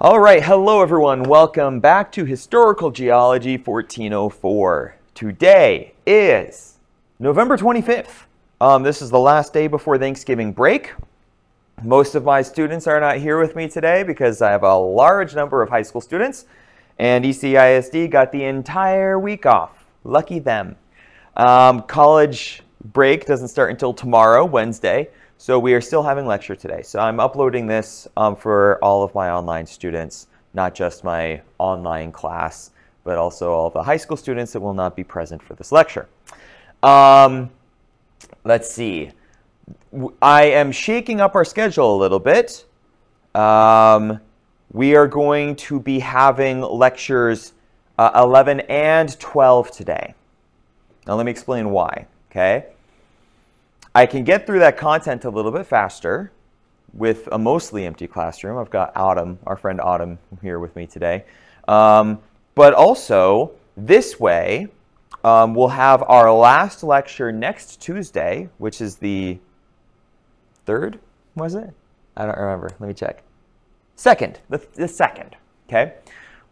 All right, hello everyone. Welcome back to Historical Geology 1404. Today is November 25th. This is the last day before Thanksgiving break. Most of my students are not here with me today because I have a large number of high school students, and ECISD got the entire week off. Lucky them. College break doesn't start until tomorrow, Wednesday. So we are still having lecture today. So I'm uploading this for all of my online students, not just my online class, but also all the high school students that will not be present for this lecture. Let's see. I am shaking up our schedule a little bit. We are going to be having lectures 11 and 12 today. Now let me explain why, okay? I can get through that content a little bit faster with a mostly empty classroom. I've got Autumn, our friend Autumn, here with me today. But also, this way, we'll have our last lecture next Tuesday, which is the 3rd, was it? I don't remember. Let me check. 2nd, the 2nd, okay?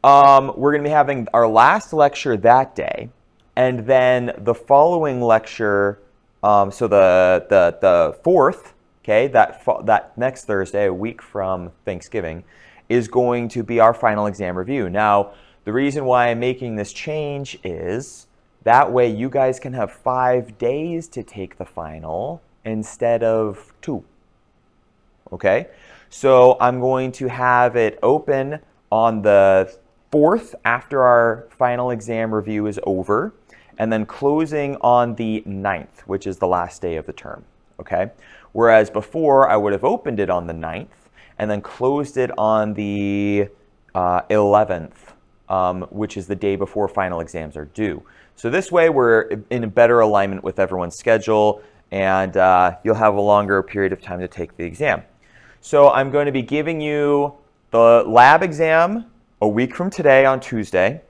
We're going to be having our last lecture that day, and then the following lecture, so the 4th, okay, that next Thursday, a week from Thanksgiving, is going to be our final exam review. Now, the reason why I'm making this change is that way you guys can have 5 days to take the final instead of 2. Okay? So I'm going to have it open on the 4th after our final exam review is over, and then closing on the 9th, which is the last day of the term, okay? Whereas before, I would have opened it on the 9th and then closed it on the 11th, which is the day before final exams are due. So this way, we're in a better alignment with everyone's schedule, and you'll have a longer period of time to take the exam. So I'm going to be giving you the lab exam a week from today on Tuesday,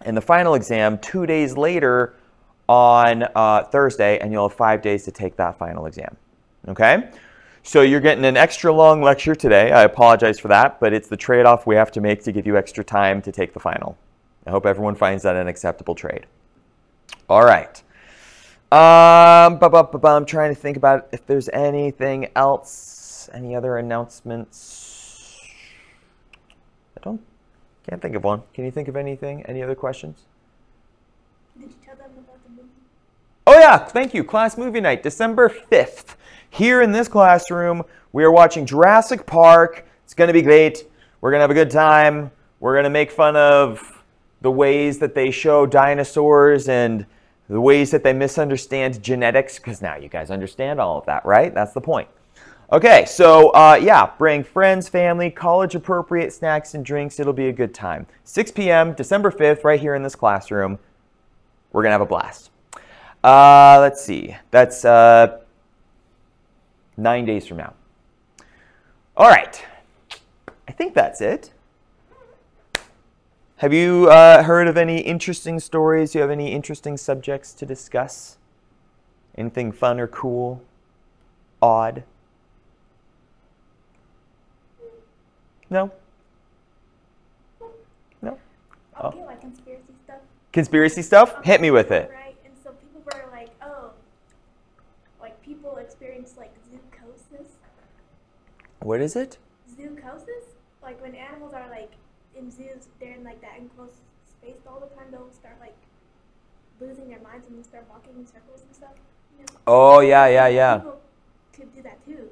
and the final exam 2 days later on Thursday, and you'll have 5 days to take that final exam. Okay? So you're getting an extra long lecture today. I apologize for that, but it's the trade-off we have to make to give you extra time to take the final. I hope everyone finds that an acceptable trade. All right. I'm trying to think about if there's anything else, any other announcements. Can't think of one. Can you think of anything? Any other questions? Did you tell them about the movie? Oh yeah, thank you. Class movie night, December 5th. Here in this classroom, we are watching Jurassic Park. It's going to be great. We're going to have a good time. We're going to make fun of the ways that they show dinosaurs and the ways that they misunderstand genetics, because now you guys understand all of that, right? That's the point. Okay, so yeah, bring friends, family, college-appropriate snacks and drinks. It'll be a good time. 6 p.m., December 5th, right here in this classroom. We're going to have a blast. Let's see. That's 9 days from now. All right. I think that's it. Have you heard of any interesting stories? Do you have any interesting subjects to discuss? Anything fun or cool? Odd? No? No? Okay, like conspiracy stuff. Conspiracy stuff? Hit me with it. Right, and so people were like, oh, like people experience like zoochosis. What is it? Zoochosis? Like when animals are like in zoos, they're in like that enclosed space all the time, they'll start like losing their minds and they start walking in circles and stuff. You know? Oh, yeah. People could do that too.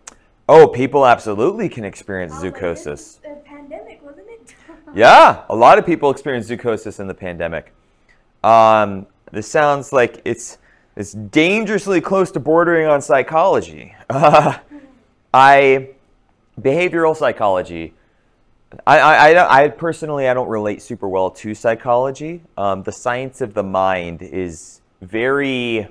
Oh, people absolutely can experience zoochosis. Like, this is a pandemic, wasn't it? Yeah, a lot of people experience zoochosis in the pandemic. This sounds like it's dangerously close to bordering on psychology. Behavioral psychology. I personally, I don't relate super well to psychology. The science of the mind is very,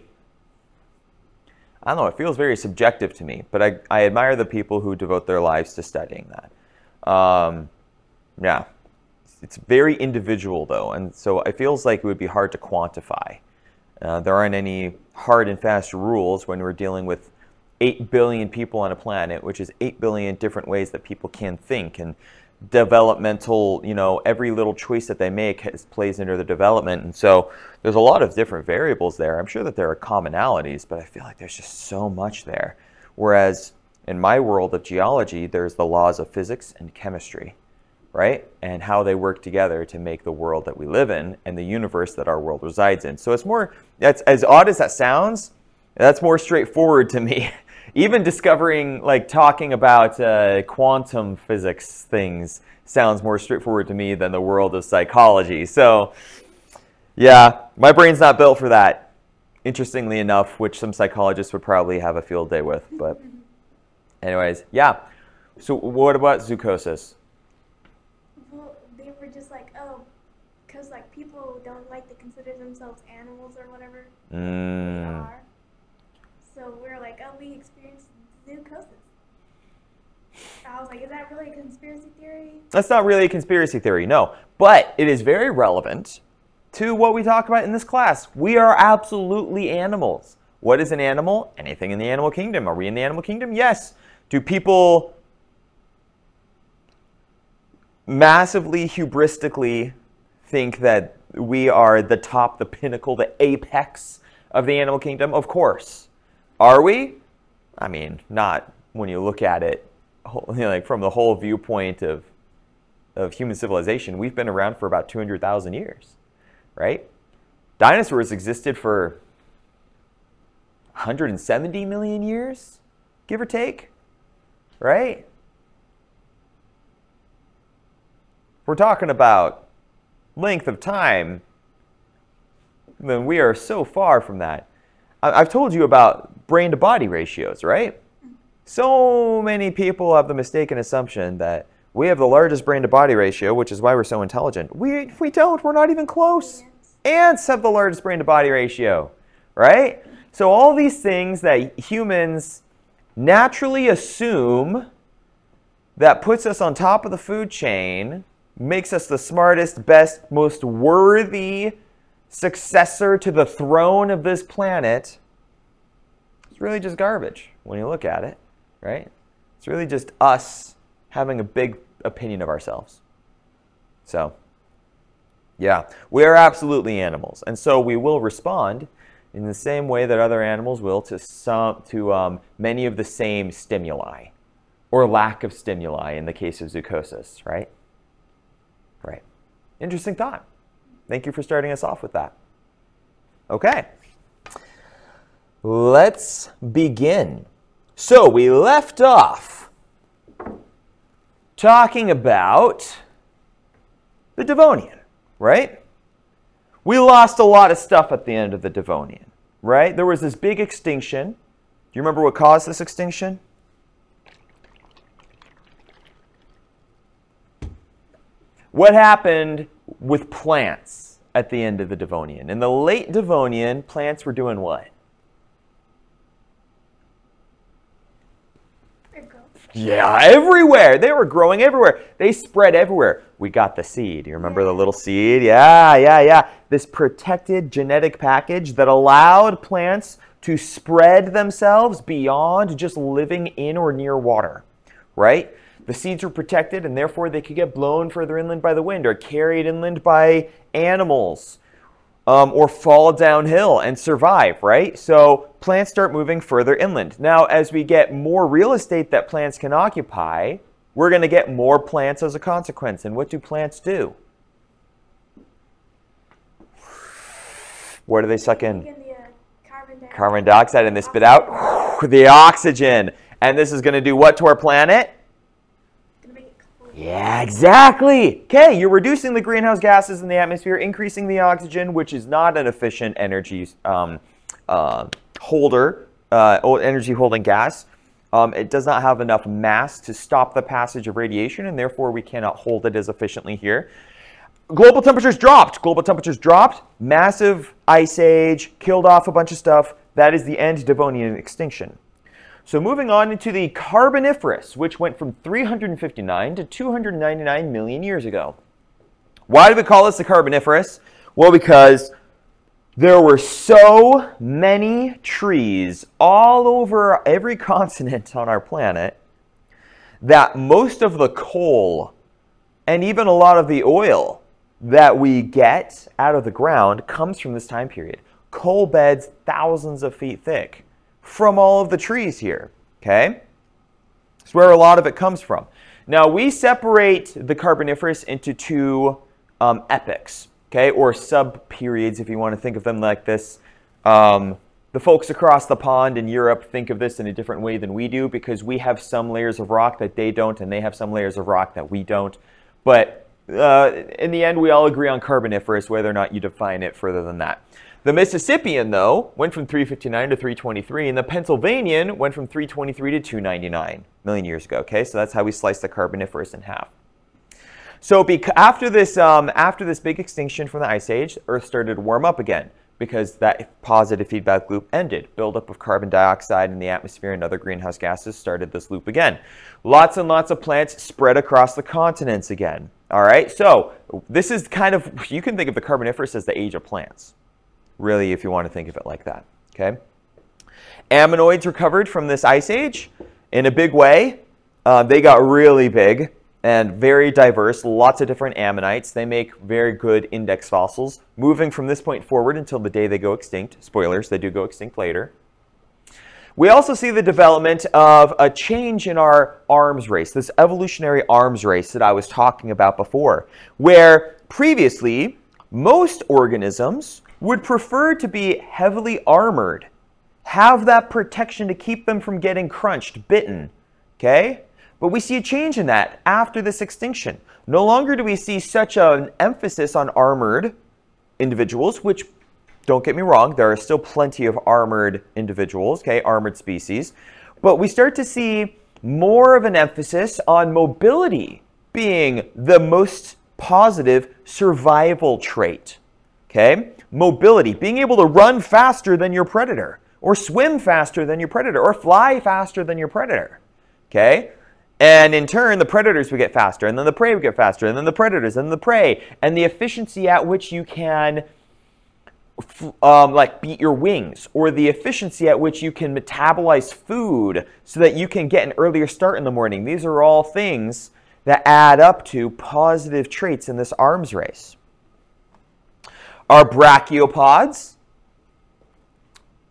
I don't know, it feels very subjective to me, but I admire the people who devote their lives to studying that. Yeah, it's very individual though, and so it feels like it would be hard to quantify. There aren't any hard and fast rules when we're dealing with 8 billion people on a planet, which is 8 billion different ways that people can think and developmental, every little choice that they make plays into their development. And so there's a lot of different variables there. I'm sure that there are commonalities, but I feel like there's just so much there. Whereas in my world of geology, there's the laws of physics and chemistry, right? And how they work together to make the world that we live in and the universe that our world resides in. So that's as odd as that sounds, that's more straightforward to me. Even discovering, talking about quantum physics things sounds more straightforward to me than the world of psychology. So, yeah, my brain's not built for that, interestingly enough, which some psychologists would probably have a field day with. But anyways, yeah. So what about zoochosis? Well, they were just because people don't like to consider themselves animals or whatever they are. So we're we experienced zoochosis. I was like, is that really a conspiracy theory? That's not really a conspiracy theory, no. But it is very relevant to what we talk about in this class. We are absolutely animals. What is an animal? Anything in the animal kingdom. Are we in the animal kingdom? Yes. Do people massively, hubristically think that we are the top, the pinnacle, the apex of the animal kingdom? Of course. Are we? I mean, not when you look at it from the whole viewpoint of human civilization. We've been around for about 200,000 years, right? Dinosaurs existed for 170 million years, give or take, right? We're talking about length of time, then we are so far from that. I've told you about brain-to-body ratios, right? So many people have the mistaken assumption that we have the largest brain-to-body ratio, which is why we're so intelligent. We don't. We're not even close. Ants have the largest brain-to-body ratio, right? So all these things that humans naturally assume that puts us on top of the food chain, makes us the smartest, best, most worthy successor to the throne of this planet, it's really just garbage when you look at it, right? It's really just us having a big opinion of ourselves. So, yeah, we are absolutely animals. And so we will respond in the same way that other animals will to many of the same stimuli, or lack of stimuli in the case of zoochosis, right? Right. Interesting thought. Thank you for starting us off with that. Okay. Let's begin. So we left off talking about the Devonian, right? We lost a lot of stuff at the end of the Devonian, right? There was this big extinction. Do you remember what caused this extinction? What happened with plants at the end of the Devonian? In the late Devonian, plants were doing what? Yeah, everywhere. They were growing everywhere. They spread everywhere. We got the seed. You remember the little seed? Yeah. This protected genetic package that allowed plants to spread themselves beyond just living in or near water, right? The seeds were protected, and therefore they could get blown further inland by the wind or carried inland by animals or fall downhill and survive, right? So plants start moving further inland. Now, as we get more real estate that plants can occupy, we're going to get more plants as a consequence. And what do plants do? What do they suck in? Carbon dioxide, and they spit out the oxygen. And this is going to do what to our planet? Yeah, exactly. Okay, you're reducing the greenhouse gases in the atmosphere, increasing the oxygen, which is not an efficient energy energy holding gas. It does not have enough mass to stop the passage of radiation, and therefore we cannot hold it as efficiently here. Global temperatures dropped. Global temperatures dropped. Massive ice age, killed off a bunch of stuff. That is the end Devonian extinction. So moving on into the Carboniferous, which went from 359 to 299 million years ago. Why do we call this the Carboniferous? Well, because there were so many trees all over every continent on our planet that most of the coal And even a lot of the oil that we get out of the ground comes from this time period. Coal beds thousands of feet thick from all of the trees here, okay? That's where a lot of it comes from. Now, we separate the Carboniferous into two epochs, okay, or sub-periods if you want to think of them like this. The folks across the pond in Europe think of this in a different way than we do because we have some layers of rock that they don't, and they have some layers of rock that we don't. But in the end, we all agree on Carboniferous, whether or not you define it further than that. The Mississippian, though, went from 359 to 323, and the Pennsylvanian went from 323 to 299 million years ago. Okay, so that's how we slice the Carboniferous in half. So after this big extinction from the Ice Age, Earth started to warm up again because that positive feedback loop ended. Buildup of carbon dioxide in the atmosphere and other greenhouse gases started this loop again. Lots and lots of plants spread across the continents again. All right, so this is kind of, you can think of the Carboniferous as the age of plants, really, if you want to think of it like that. Okay. Ammonoids recovered from this Ice Age in a big way. They got really big and very diverse, lots of different ammonites. They make very good index fossils, moving from this point forward until the day they go extinct. Spoilers, they do go extinct later. We also see the development of a change in our arms race, this evolutionary arms race that I was talking about before, where previously most organisms would prefer to be heavily armored, have that protection to keep them from getting crunched, bitten, okay? But we see a change in that after this extinction. No longer do we see such an emphasis on armored individuals, which, don't get me wrong, there are still plenty of armored individuals, okay, armored species. But we start to see more of an emphasis on mobility being the most positive survival trait, okay? Mobility, being able to run faster than your predator, or swim faster than your predator, or fly faster than your predator, okay? And in turn, the predators would get faster, and then the prey would get faster, and then the predators, and the prey, and the efficiency at which you can like beat your wings, or the efficiency at which you can metabolize food so that you can get an earlier start in the morning. These are all things that add up to positive traits in this arms race. Our brachiopods,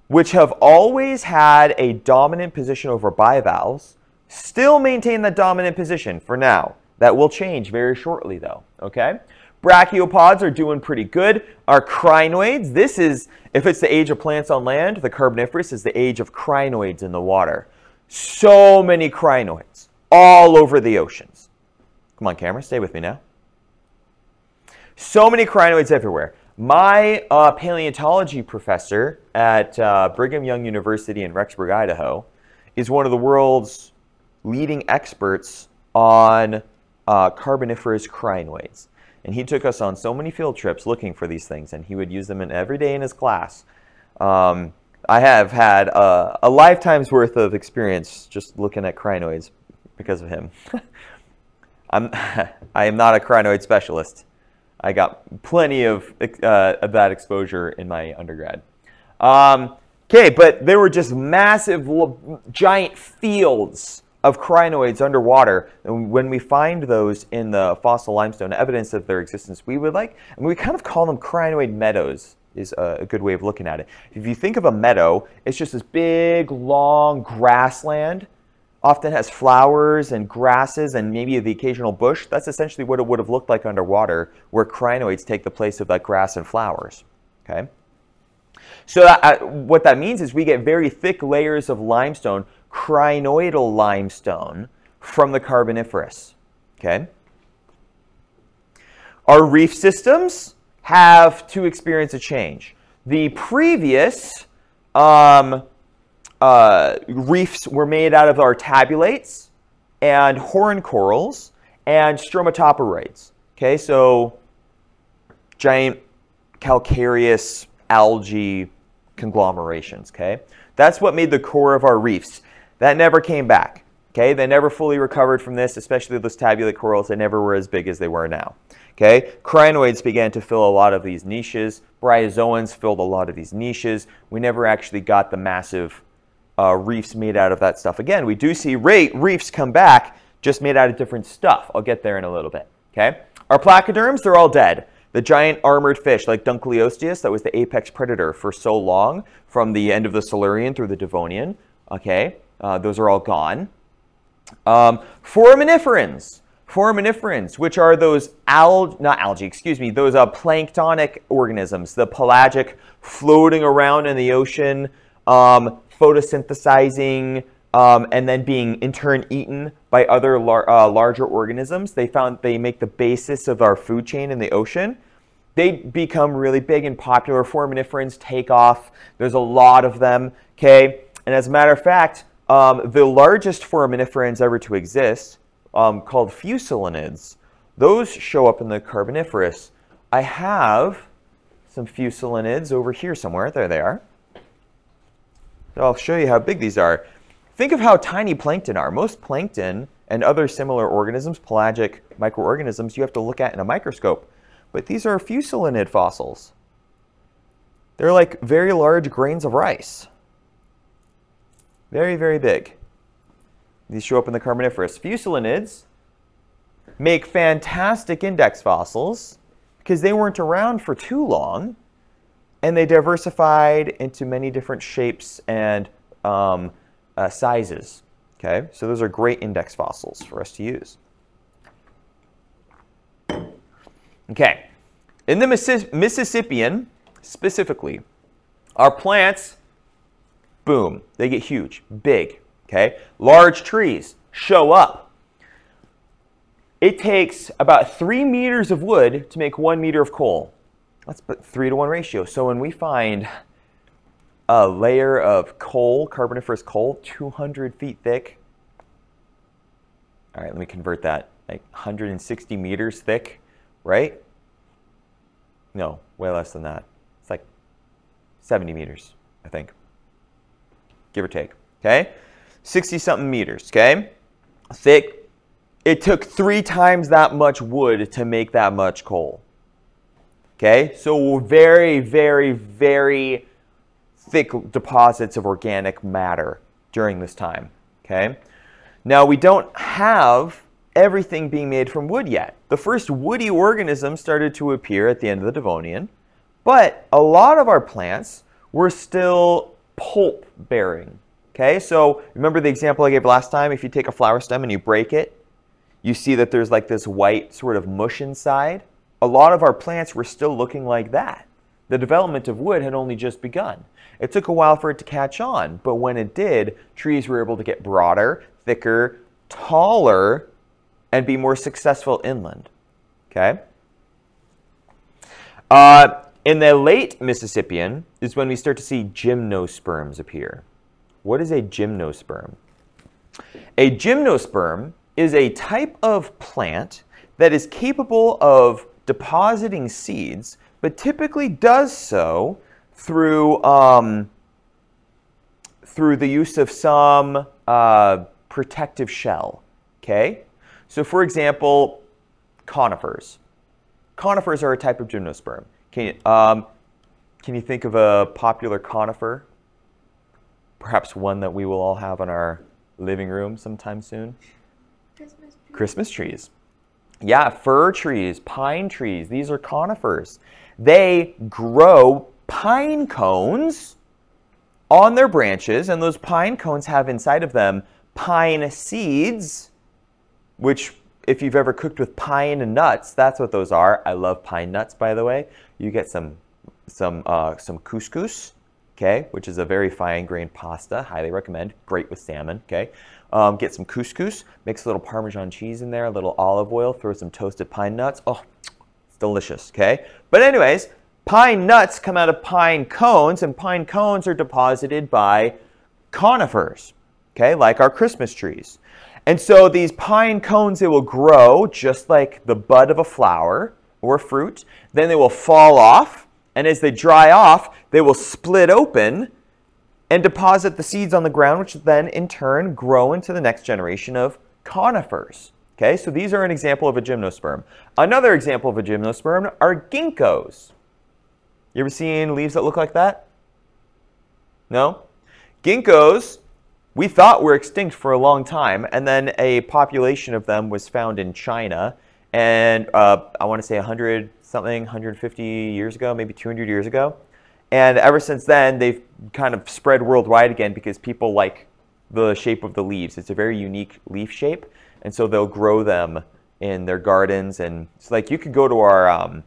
which have always had a dominant position over bivalves, still maintain that dominant position for now. That will change very shortly, though, okay? Brachiopods are doing pretty good. Our crinoids, this is, if it's the age of plants on land, the Carboniferous is the age of crinoids in the water. So many crinoids all over the oceans. Come on, camera, stay with me now. So many crinoids everywhere. My paleontology professor at Brigham Young University in Rexburg, Idaho, is one of the world's leading experts on Carboniferous crinoids. And he took us on so many field trips looking for these things, and he would use them every day in his class. I have had a lifetime's worth of experience just looking at crinoids because of him. I am not a crinoid specialist. I got plenty of that exposure in my undergrad. Okay, but there were just massive, giant fields of crinoids underwater. And when we find those in the fossil limestone, evidence of their existence, we kind of call them crinoid meadows, is a good way of looking at it. If you think of a meadow, it's just this big, long grassland. Often has flowers and grasses and maybe the occasional bush. That's essentially what it would have looked like underwater, where crinoids take the place of that grass and flowers. Okay. So what that means is we get very thick layers of limestone, crinoidal limestone, from the Carboniferous. Okay. Our reef systems have to experience a change. The previous reefs were made out of our tabulates and horn corals and stromatoporoids. Okay, so giant calcareous algae conglomerations. Okay, that's what made the core of our reefs. That never came back. Okay, they never fully recovered from this, especially those tabulate corals. They never were as big as they were now. Okay, crinoids began to fill a lot of these niches. Bryozoans filled a lot of these niches. We never actually got the massive reefs made out of that stuff. Again, we do see reefs come back, just made out of different stuff. I'll get there in a little bit. Okay? Our placoderms, they're all dead. The giant armored fish like Dunkleosteus, that was the apex predator for so long, from the end of the Silurian through the Devonian. Okay? Those are all gone. Foraminiferans. Foraminiferans, which are those those planktonic organisms, the pelagic, floating around in the ocean, photosynthesizing, and then being in turn eaten by other larger organisms. They found they make the basis of our food chain in the ocean. They become really big and popular. Foraminiferans take off. There's a lot of them. Okay, and as a matter of fact, the largest foraminiferans ever to exist, called Fuselids, those show up in the Carboniferous. I have some Fuselids over here somewhere. There they are. So I'll show you how big these are. Think of how tiny plankton are. Most plankton and other similar organisms, pelagic microorganisms, you have to look at in a microscope. But these are Fuselid fossils. They're like very large grains of rice. Very, very big. These show up in the Carboniferous. Fuselids make fantastic index fossils because they weren't around for too long, and they diversified into many different shapes and sizes. Okay, so those are great index fossils for us to use. Okay, in the Mississippian specifically, our plants, boom, they get huge, big. Okay, large trees show up. It takes about 3 meters of wood to make 1 meter of coal. That's a 3-to-1 ratio. So when we find a layer of coal, Carboniferous coal, 200 feet thick. All right, let me convert that. Like 160 meters thick, right? No, way less than that. It's like 70 meters, I think, give or take. Okay, 60-something meters. Okay, thick. It took 3 times that much wood to make that much coal. Okay, so very, very, very thick deposits of organic matter during this time. Okay, now we don't have everything being made from wood yet. The first woody organisms started to appear at the end of the Devonian, but a lot of our plants were still pulp bearing. Okay, so remember the example I gave last time? If you take a flower stem and you break it, you see that there's like this white sort of mush inside. A lot of our plants were still looking like that. The development of wood had only just begun. It took a while for it to catch on, but when it did, trees were able to get broader, thicker, taller, and be more successful inland. Okay? In the late Mississippian is when we start to see gymnosperms appear. What is a gymnosperm? A gymnosperm is a type of plant that is capable of depositing seeds, but typically does so through the use of some protective shell. Okay? So for example, conifers. Conifers are a type of gymnosperm. Can you think of a popular conifer? Perhaps one that we will all have in our living room sometime soon? Christmas trees. Christmas trees. Yeah, fir trees, pine trees, these are conifers. They grow pine cones on their branches, and those pine cones have inside of them pine seeds, which if you've ever cooked with pine nuts, that's what those are. I love pine nuts, by the way. You get some couscous, okay, which is a very fine-grained pasta. Highly recommend. Great with salmon, okay. Get some couscous, mix a little Parmesan cheese in there, a little olive oil, throw some toasted pine nuts. Oh, it's delicious, okay. But anyways, pine nuts come out of pine cones, and pine cones are deposited by conifers, okay, like our Christmas trees. And so these pine cones, they will grow just like the bud of a flower or fruit. Then they will fall off, and as they dry off, they will split open and deposit the seeds on the ground, which then in turn grow into the next generation of conifers. Okay, so these are an example of a gymnosperm. Another example of a gymnosperm are ginkgos. You ever seen leaves that look like that? No? Ginkgos, we thought were extinct for a long time, and then a population of them was found in China, and I want to say 100 something, 150 years ago, maybe 200 years ago. And ever since then, they've kind of spread worldwide again because people like the shape of the leaves. It's a very unique leaf shape, and so they'll grow them in their gardens. And it's like you could go to our,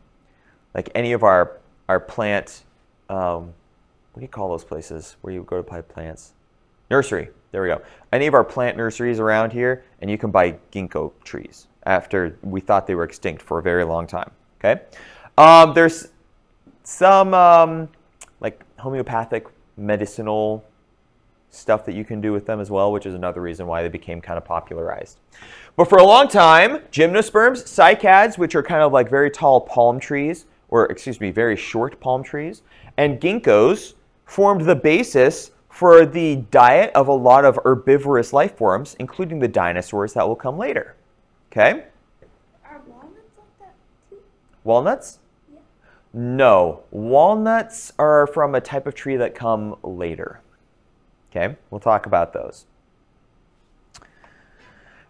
like any of our plant, what do you call those places where you go to buy plants? Nursery. There we go. Any of our plant nurseries around here, and you can buy ginkgo trees after we thought they were extinct for a very long time. Okay. There's some like homeopathic medicinal stuff that you can do with them as well, which is another reason why they became kind of popularized. But for a long time, gymnosperms, cycads, which are kind of like very tall palm trees, or excuse me, very short palm trees, and ginkgos formed the basis for the diet of a lot of herbivorous life forms, including the dinosaurs that will come later. Okay? Are walnuts like that too? Walnuts? Yeah. No. Walnuts are from a type of tree that come later. Okay? We'll talk about those.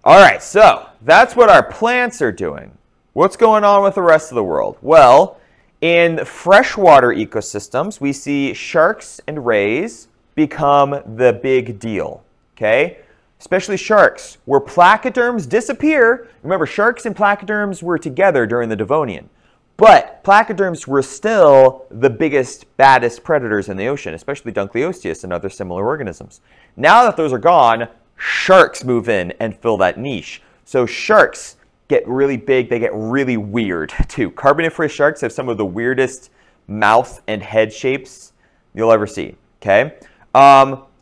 All right, so that's what our plants are doing. What's going on with the rest of the world? Well, in freshwater ecosystems, we see sharks and rays become the big deal, okay? Especially sharks, where placoderms disappear. Remember, sharks and placoderms were together during the Devonian, but placoderms were still the biggest, baddest predators in the ocean, especially Dunkleosteus and other similar organisms. Now that those are gone, sharks move in and fill that niche. So sharks get really big, they get really weird too. Carboniferous sharks have some of the weirdest mouth and head shapes you'll ever see, okay?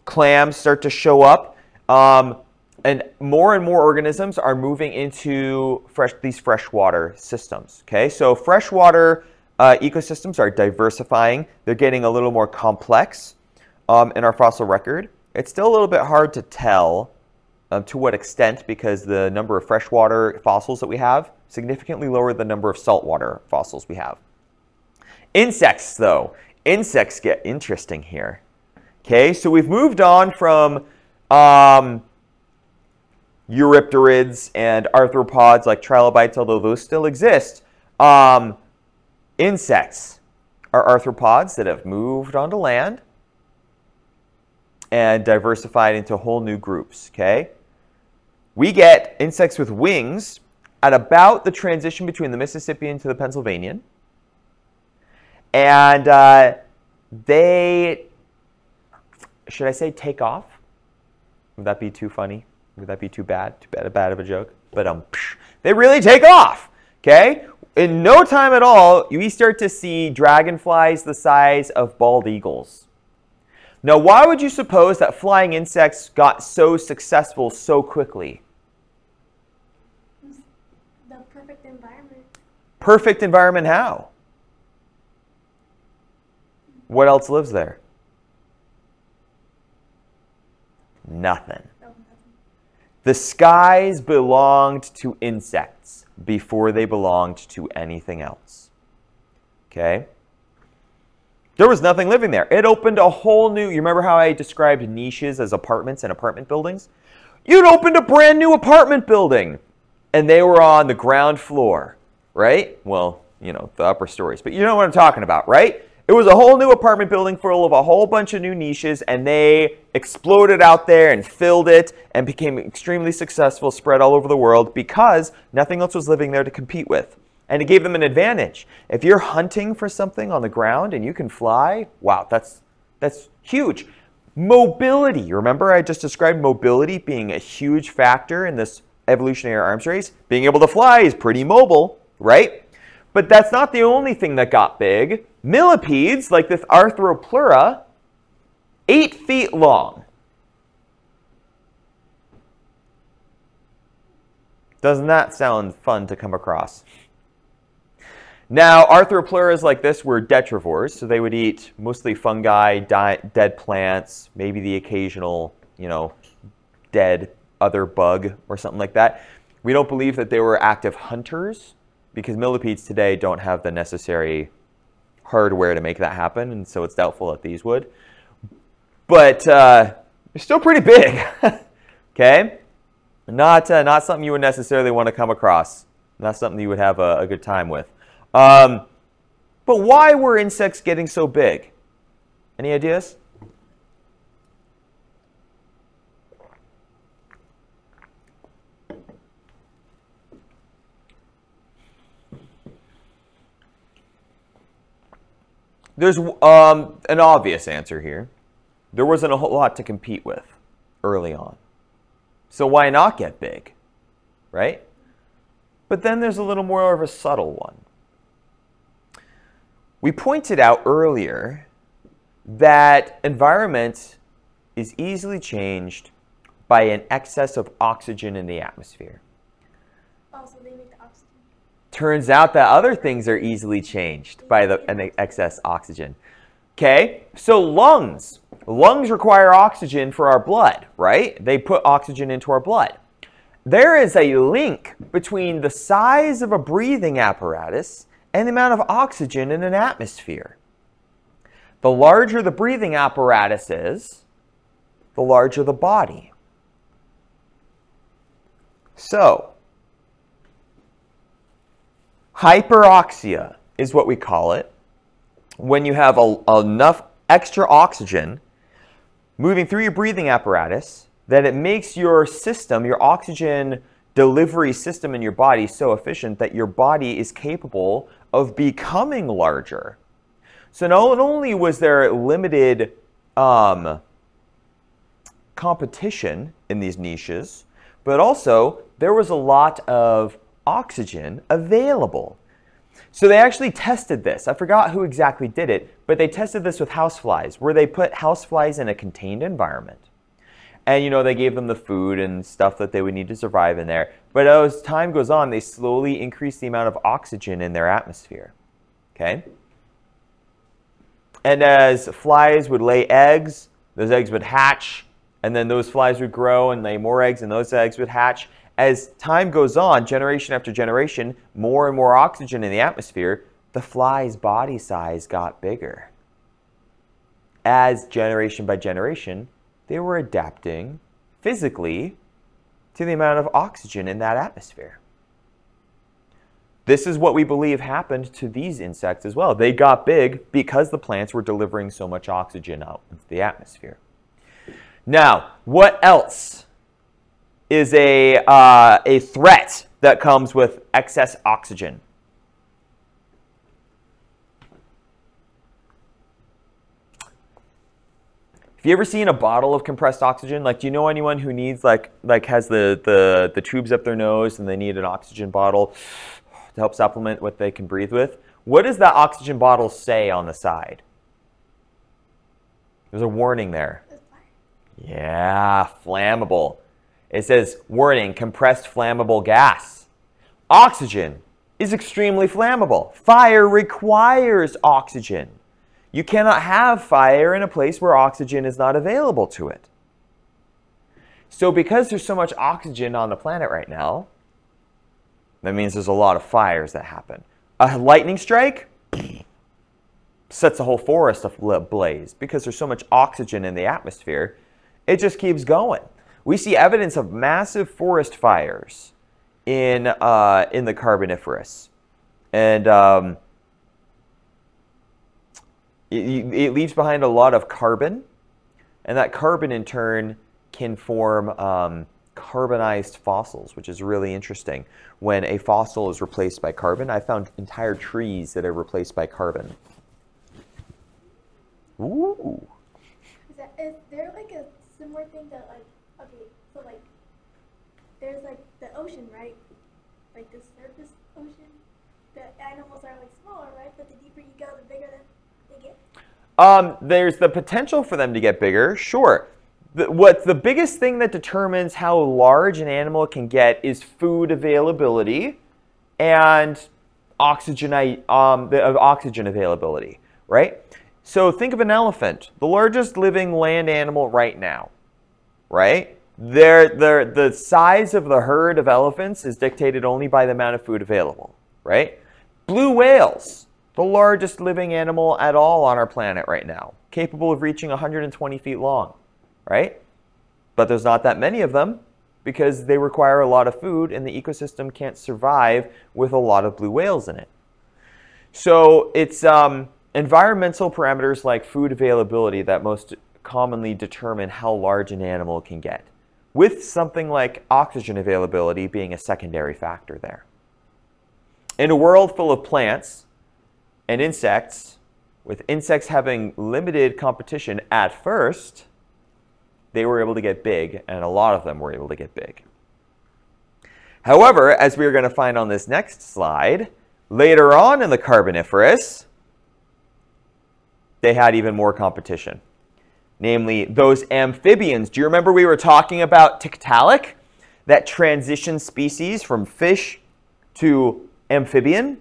Clams start to show up, and more organisms are moving into these freshwater systems. Okay, so freshwater ecosystems are diversifying. They're getting a little more complex in our fossil record. It's still a little bit hard to tell to what extent, because the number of freshwater fossils that we have significantly lower than the number of saltwater fossils we have. Insects, though. Insects get interesting here. Okay, so we've moved on from eurypterids and arthropods like trilobites, although those still exist. Insects are arthropods that have moved onto land and diversified into whole new groups. Okay, we get insects with wings at about the transition between the Mississippian to the Pennsylvanian, and they, should I say, take off? Would that be too funny? Would that be too bad? Too bad of a joke? But they really take off. Okay? In no time at all, we start to see dragonflies the size of bald eagles. Now, why would you suppose that flying insects got so successful so quickly? The perfect environment. Perfect environment how? What else lives there? Nothing. Oh, nothing. The skies belonged to insects before they belonged to anything else. Okay? There was nothing living there. It opened a whole new, you remember how I described niches as apartments and apartment buildings? You'd opened a brand new apartment building, and they were on the ground floor, right? Well, you know, the upper stories, but you know what I'm talking about, right? It was a whole new apartment building full of a whole bunch of new niches, and they exploded out there and filled it and became extremely successful, spread all over the world because nothing else was living there to compete with. And it gave them an advantage. If you're hunting for something on the ground and you can fly, wow, that's huge. Mobility. Remember I just described mobility being a huge factor in this evolutionary arms race? Being able to fly is pretty mobile, right? But that's not the only thing that got big. Millipedes, like this Arthropleura, 8 feet long. Doesn't that sound fun to come across? Now, Arthropleuras like this were detrivores, so they would eat mostly fungi, dead plants, maybe the occasional, you know, dead other bug or something like that. We don't believe that they were active hunters because millipedes today don't have the necessary hardware to make that happen, and so it's doubtful that these would. But they're still pretty big, okay? Not something you would necessarily want to come across That's something you would have a good time with. But why were insects getting so big? Any ideas? There's an obvious answer here. There wasn't a whole lot to compete with early on. So why not get big, right? But then there's a little more of a subtle one. We pointed out earlier that environment is easily changed by an excess of oxygen in the atmosphere. Also, they make the oxygen. Turns out that other things are easily changed by an excess oxygen. Okay, so lungs. Lungs require oxygen for our blood, right? They put oxygen into our blood. There is a link between the size of a breathing apparatus and the amount of oxygen in an atmosphere. The larger the breathing apparatus is, the larger the body. So, hyperoxia is what we call it. When you have enough extra oxygen moving through your breathing apparatus that it makes your system, your oxygen delivery system in your body so efficient that your body is capable of becoming larger. So not only was there limited competition in these niches, but also there was a lot of oxygen available. So they actually tested this. I forgot who exactly did it, but they tested this with houseflies, where they put houseflies in a contained environment. And, you know, they gave them the food and stuff that they would need to survive in there. But as time goes on, they slowly increase the amount of oxygen in their atmosphere. Okay? And as flies would lay eggs, those eggs would hatch, and then those flies would grow and lay more eggs, and those eggs would hatch. As time goes on, generation after generation, more and more oxygen in the atmosphere, the fly's body size got bigger. As generation by generation, they were adapting physically to the amount of oxygen in that atmosphere. This is what we believe happened to these insects as well. They got big because the plants were delivering so much oxygen out into the atmosphere. Now, what else is a threat that comes with excess oxygen? Have you ever seen a bottle of compressed oxygen? Like, do you know anyone who needs like has the tubes up their nose and they need an oxygen bottle to help supplement what they can breathe with? What does that oxygen bottle say on the side? There's a warning there. Yeah, flammable. It says, warning, compressed flammable gas. Oxygen is extremely flammable. Fire requires oxygen. You cannot have fire in a place where oxygen is not available to it. So because there's so much oxygen on the planet right now, that means there's a lot of fires that happen. A lightning strike sets a whole forest ablaze because there's so much oxygen in the atmosphere. It just keeps going. We see evidence of massive forest fires in the Carboniferous, and it leaves behind a lot of carbon, and that carbon in turn can form carbonized fossils, which is really interesting. When a fossil is replaced by carbon, I found entire trees that are replaced by carbon. Ooh. Is there like a similar thing that like, okay, so like, there's like the ocean, right? Like the surface ocean. The animals are like smaller, right? But the deeper you go, the bigger they get. There's the potential for them to get bigger, sure. What's the biggest thing that determines how large an animal can get is food availability and oxygen availability, right? So think of an elephant, the largest living land animal right now, right? The size of the herd of elephants is dictated only by the amount of food available, right? Blue whales, the largest living animal at all on our planet right now, capable of reaching 120 feet long, right? But there's not that many of them, because they require a lot of food and the ecosystem can't survive with a lot of blue whales in it. So it's environmental parameters like food availability that most commonly determine how large an animal can get, with something like oxygen availability being a secondary factor there. In a world full of plants and insects, with insects having limited competition at first, they were able to get big, and a lot of them were able to get big. However, as we are going to find on this next slide, later on in the Carboniferous, they had even more competition. Namely, those amphibians. Do you remember we were talking about Tiktaalik? That transition species from fish to amphibian?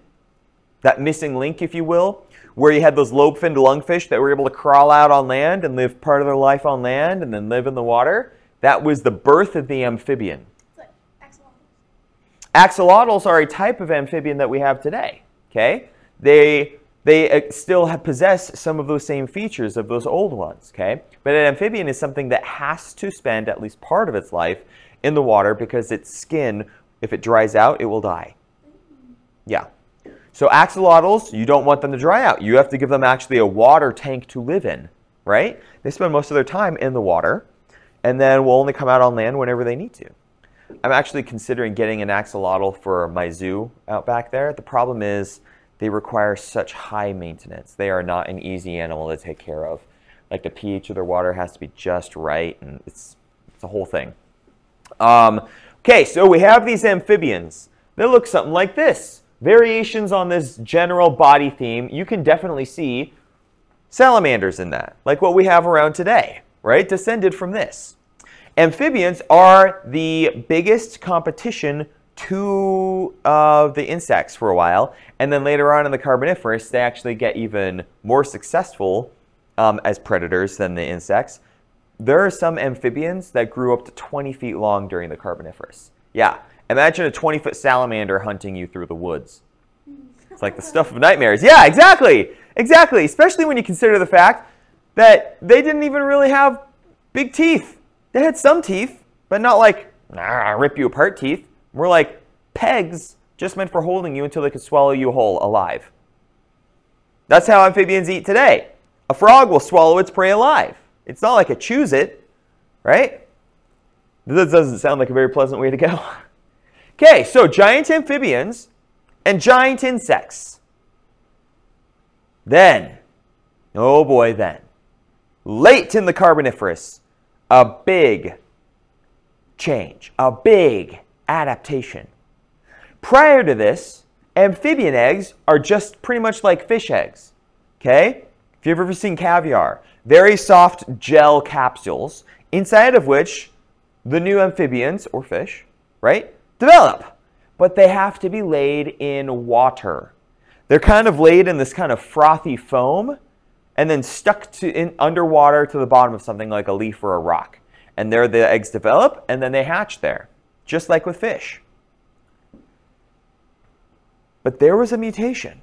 That missing link, if you will, where you had those lobe-finned lungfish that were able to crawl out on land and live part of their life on land and then live in the water. That was the birth of the amphibian. It's like Axolotls are a type of amphibian that we have today. Okay, they still possess some of those same features of those old ones. Okay, but an amphibian is something that has to spend at least part of its life in the water because its skin, if it dries out, it will die. Yeah. So axolotls, you don't want them to dry out. You have to give them actually a water tank to live in, right? They spend most of their time in the water and then will only come out on land whenever they need to. I'm actually considering getting an axolotl for my zoo out back there. The problem is they require such high maintenance. They are not an easy animal to take care of. Like the pH of their water has to be just right, and it's a whole thing. Okay, so we have these amphibians. They look something like this. Variations on this general body theme, you can definitely see salamanders in that, like what we have around today, right? Descended from this. Amphibians are the biggest competition to the insects for a while, and then later on in the Carboniferous, they actually get even more successful as predators than the insects. There are some amphibians that grew up to 20 feet long during the Carboniferous. Yeah. Imagine a 20-foot salamander hunting you through the woods. It's like the stuff of nightmares. Yeah, exactly. Exactly. Especially when you consider the fact that they didn't even really have big teeth. They had some teeth, but not like rip you apart teeth. More like pegs just meant for holding you until they could swallow you whole alive. That's how amphibians eat today. A frog will swallow its prey alive. It's not like it chews it, right? This doesn't sound like a very pleasant way to go. Okay, so giant amphibians and giant insects. Then, oh boy then, late in the Carboniferous, a big change, a big adaptation. Prior to this, amphibian eggs are just pretty much like fish eggs. Okay? If you've ever seen caviar, very soft gel capsules, inside of which the new amphibians, or fish, right, develop, but they have to be laid in water. They're kind of laid in this kind of frothy foam and then stuck underwater to the bottom of something like a leaf or a rock. And there the eggs develop and then they hatch there, just like with fish. But there was a mutation.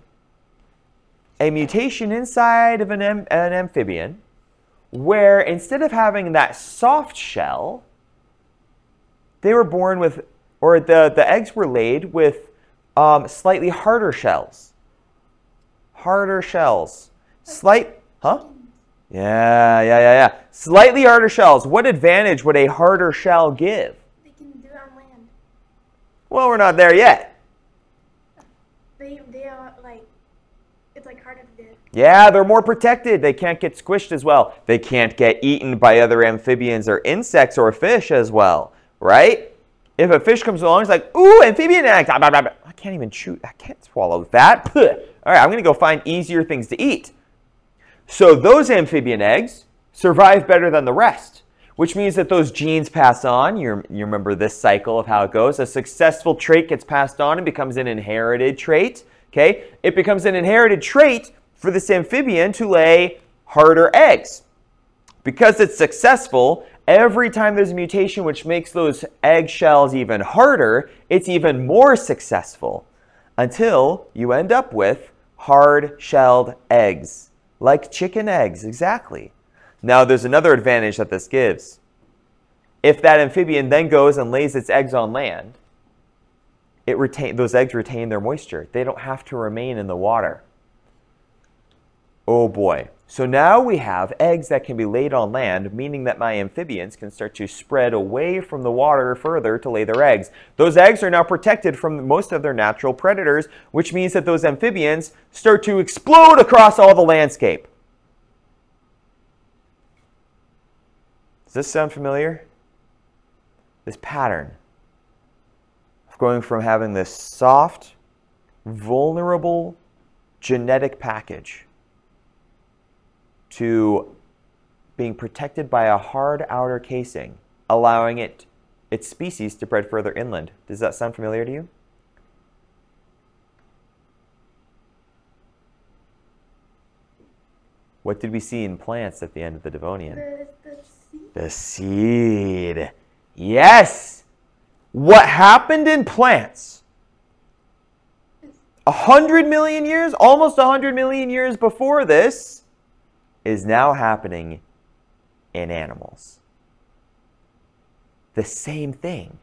A mutation inside of an amphibian where instead of having that soft shell, they were born with, or the eggs were laid with slightly harder shells. Harder shells. Huh? Yeah. Slightly harder shells. What advantage would a harder shell give? They can do it on land. Well, we're not there yet. They are like, it's like harder to do. Yeah, they're more protected. They can't get squished as well. They can't get eaten by other amphibians or insects or fish as well, right? If a fish comes along, it's like, ooh, amphibian eggs. I can't even chew. I can't swallow that. All right, I'm going to go find easier things to eat. So those amphibian eggs survive better than the rest, which means that those genes pass on. You remember this cycle of how it goes. A successful trait gets passed on and becomes an inherited trait. Okay, it becomes an inherited trait for this amphibian to lay harder eggs. Because it's successful, every time there's a mutation which makes those egg shells even harder, it's even more successful until you end up with hard-shelled eggs, like chicken eggs, exactly. Now, there's another advantage that this gives. if that amphibian then goes and lays its eggs on land, those eggs retain their moisture. They don't have to remain in the water. Oh boy. So now we have eggs that can be laid on land, meaning that my amphibians can start to spread away from the water further to lay their eggs. Those eggs are now protected from most of their natural predators, which means that those amphibians start to explode across all the landscape. Does this sound familiar? This pattern of going from having this soft, vulnerable genetic package to being protected by a hard outer casing, allowing its species to spread further inland. Does that sound familiar to you? What did we see in plants at the end of the Devonian? The seed. Yes! What happened in plants 100 million years, almost 100 million years before this, is now happening in animals. The same thing.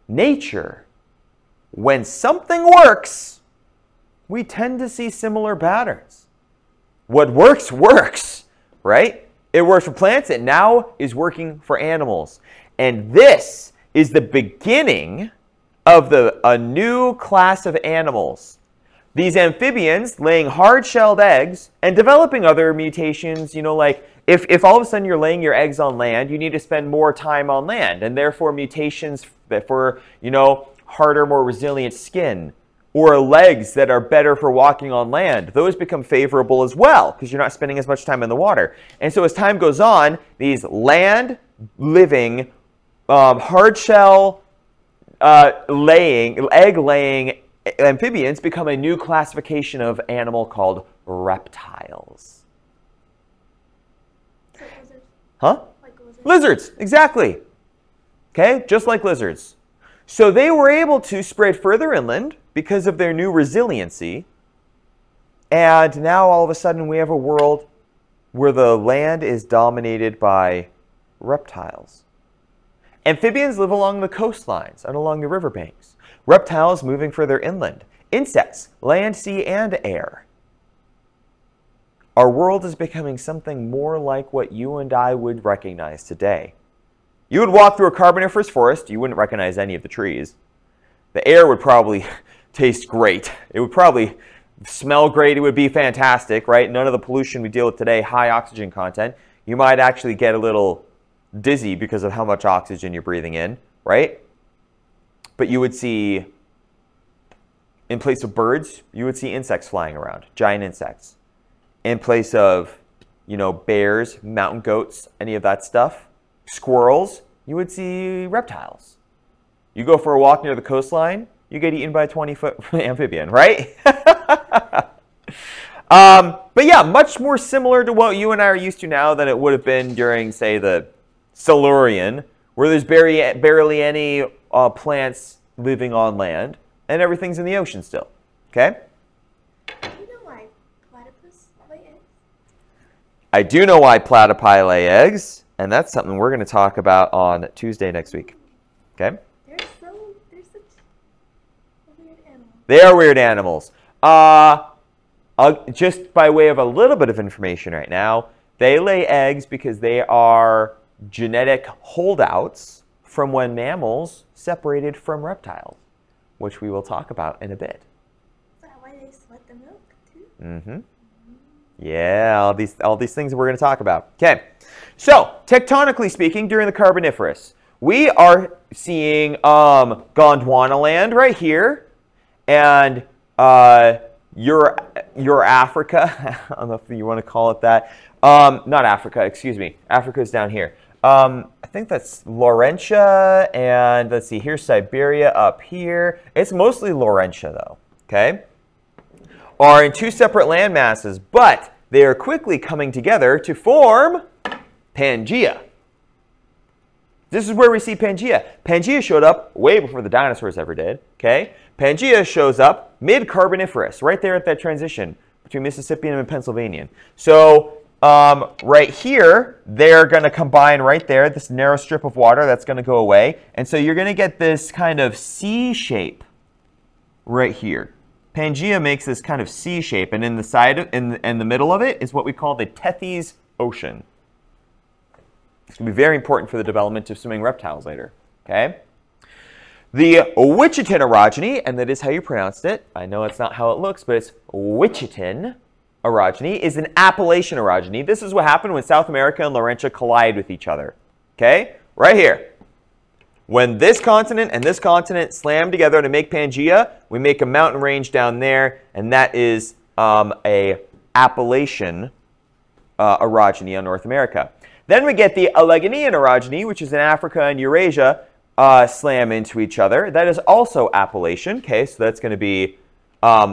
Nature, when something works, we tend to see similar patterns. What works, works, right? It works for plants, it now is working for animals. And this is the beginning of a new class of animals. These amphibians laying hard-shelled eggs and developing other mutations, you know, like if all of a sudden you're laying your eggs on land, you need to spend more time on land, and therefore mutations for, you know, harder, more resilient skin, or legs that are better for walking on land, those become favorable as well because you're not spending as much time in the water. And so as time goes on, these land-living, hard-shell egg-laying amphibians become a new classification of animal called reptiles. Like lizards. Huh? Like lizards. Lizards, exactly. Okay, just like lizards. So they were able to spread further inland because of their new resiliency. And now all of a sudden we have a world where the land is dominated by reptiles. Amphibians live along the coastlines and along the riverbanks. Reptiles moving further inland. Insects, land, sea, and air. Our world is becoming something more like what you and I would recognize today. You would walk through a Carboniferous forest, you wouldn't recognize any of the trees. The air would probably taste great. It would probably smell great. It would be fantastic, right? None of the pollution we deal with today, high oxygen content. You might actually get a little dizzy because of how much oxygen you're breathing in, right? But you would see, in place of birds, you would see insects flying around, giant insects. In place of, you know, bears, mountain goats, any of that stuff, squirrels, you would see reptiles. You go for a walk near the coastline, you get eaten by a 20-foot amphibian, right? But yeah, much more similar to what you and I are used to now than it would have been during, say, the Silurian, where there's barely any plants living on land, and everything's in the ocean still. Okay? Do you know why platypus lay eggs? I do know why platypi lay eggs, and that's something we're going to talk about on Tuesday next week. Okay? They're such weird animals. They are weird animals. Just by way of a little bit of information right now, they lay eggs because they are genetic holdouts from when mammals separated from reptiles, which we will talk about in a bit. Is that why they sweat the milk too? Mm-hmm. Yeah, all these things we're going to talk about. Okay, so tectonically speaking, during the Carboniferous, we are seeing Gondwana land right here, and your Africa. I don't know if you want to call it that. Not Africa, excuse me. Africa is down here. I think that's Laurentia, and let's see, here's Siberia up here. It's mostly Laurentia, though, okay? Are in two separate land masses, but they are quickly coming together to form Pangaea. This is where we see Pangaea. Pangaea showed up way before the dinosaurs ever did, okay? Pangaea shows up mid-Carboniferous, right there at that transition between Mississippian and Pennsylvanian. So right here, they're going to combine right there, this narrow strip of water, that's going to go away. And so you're going to get this kind of C shape right here. Pangaea makes this kind of C shape, and in the side of, in the middle of it is what we call the Tethys Ocean. It's going to be very important for the development of swimming reptiles later. Okay? The Ouichitin orogeny, and that is how you pronounced it. I know it's not how it looks, but it's Ouichitin orogeny, is an Appalachian orogeny. This is what happened when South America and Laurentia collide with each other. Okay? Right here. When this continent and this continent slam together to make Pangaea, we make a mountain range down there, and that is a Appalachian orogeny on North America. Then we get the Alleghenian orogeny, which is in Africa and Eurasia, slam into each other. That is also Appalachian. Okay, so that's going to be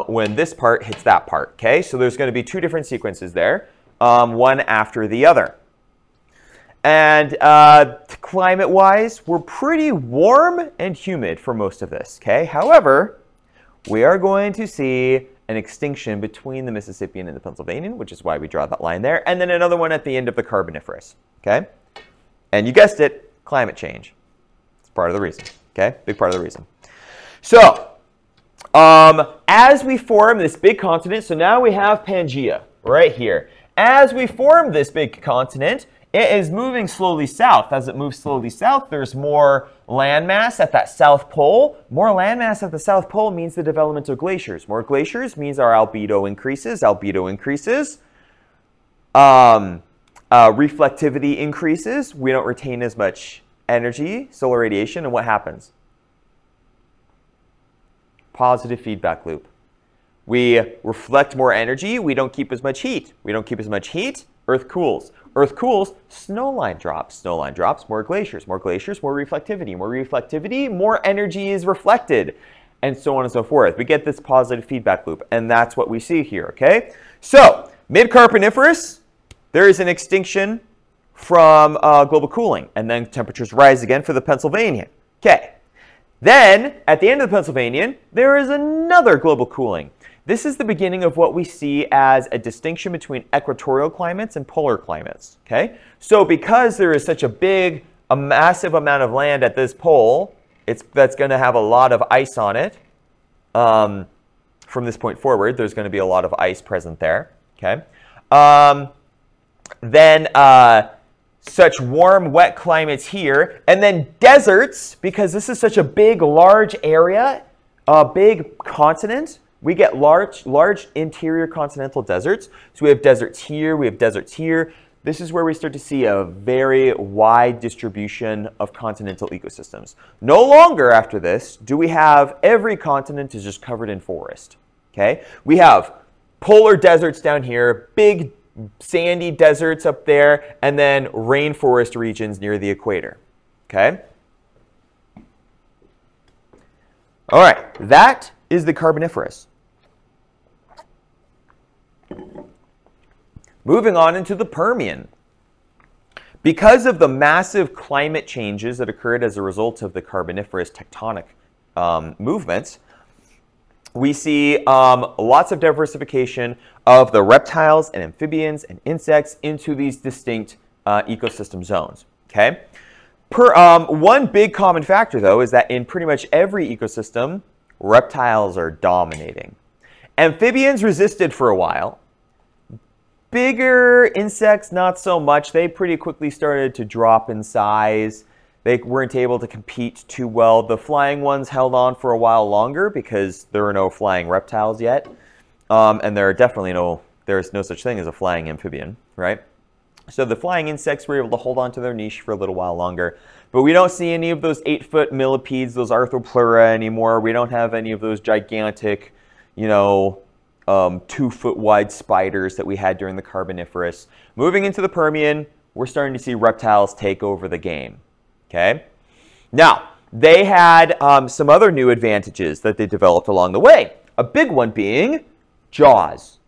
when this part hits that part. Okay, so there's going to be two different sequences there, one after the other. And climate-wise, we're pretty warm and humid for most of this. Okay, however, we are going to see an extinction between the Mississippian and the Pennsylvanian, which is why we draw that line there, and then another one at the end of the Carboniferous. Okay, and you guessed it, climate change. It's part of the reason. Okay, big part of the reason. So, as we form this big continent, so now we have Pangaea right here. As we form this big continent, it is moving slowly south. As it moves slowly south, there's more landmass at that South Pole. More landmass at the South Pole means the development of glaciers. More glaciers means our albedo increases. Albedo increases. Reflectivity increases. We don't retain as much energy, solar radiation, and what happens? Positive feedback loop. We reflect more energy. We don't keep as much heat. We don't keep as much heat. Earth cools. Earth cools, snow line drops. Snow line drops, more glaciers. More glaciers, more reflectivity. More reflectivity, more energy is reflected. And so on and so forth. We get this positive feedback loop. And that's what we see here, okay? So, mid-Carboniferous, there is an extinction from global cooling. And then temperatures rise again for the Pennsylvanian. Okay. Then, at the end of the Pennsylvanian, there is another global cooling. This is the beginning of what we see as a distinction between equatorial climates and polar climates. Okay, so because there is such a massive amount of land at this pole, that's going to have a lot of ice on it. From this point forward, there's going to be a lot of ice present there. Okay, then such warm, wet climates here, and then deserts, because this is such a big, large area, a big continent. We get large interior continental deserts. So we have deserts here, we have deserts here. This is where we start to see a very wide distribution of continental ecosystems. No longer after this do we have every continent is just covered in forest. Okay? We have polar deserts down here, big sandy deserts up there, and then rainforest regions near the equator. Okay? All right, that is the Carboniferous. Moving on into the Permian. Because of the massive climate changes that occurred as a result of the Carboniferous tectonic movements, we see lots of diversification of the reptiles and amphibians and insects into these distinct ecosystem zones. Okay? One big common factor, though, is that in pretty much every ecosystem, reptiles are dominating. Amphibians resisted for a while. Bigger insects, not so much. They pretty quickly started to drop in size. They weren't able to compete too well. The flying ones held on for a while longer because there are no flying reptiles yet. And there are definitely there's no such thing as a flying amphibian, right? So the flying insects were able to hold on to their niche for a little while longer. But we don't see any of those 8-foot millipedes, those Arthropleura anymore. We don't have any of those gigantic, 2-foot wide spiders that we had during the Carboniferous. Moving into the Permian, we're starting to see reptiles take over the game. Okay? Now, they had some other new advantages that they developed along the way. A big one being jaws.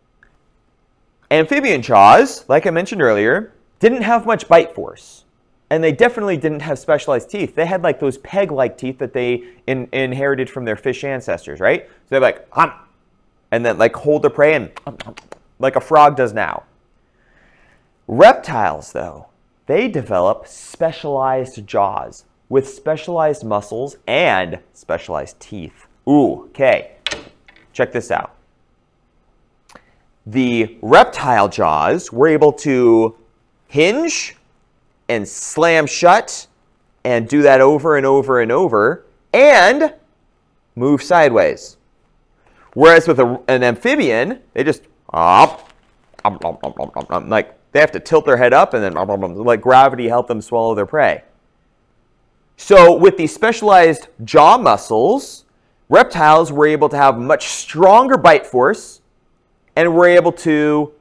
Amphibian jaws, like I mentioned earlier, didn't have much bite force. And they definitely didn't have specialized teeth. They had like those peg-like teeth that they inherited from their fish ancestors, right? So they're like, and then like hold their prey and like a frog does now. Reptiles, though, they develop specialized jaws with specialized muscles and specialized teeth. Ooh, okay. Check this out. The reptile jaws were able to hinge and slam shut and do that over and over and over and move sideways. Whereas with an amphibian, they just like they have to tilt their head up and then like gravity help them swallow their prey. So with these specialized jaw muscles, reptiles were able to have much stronger bite force and were able to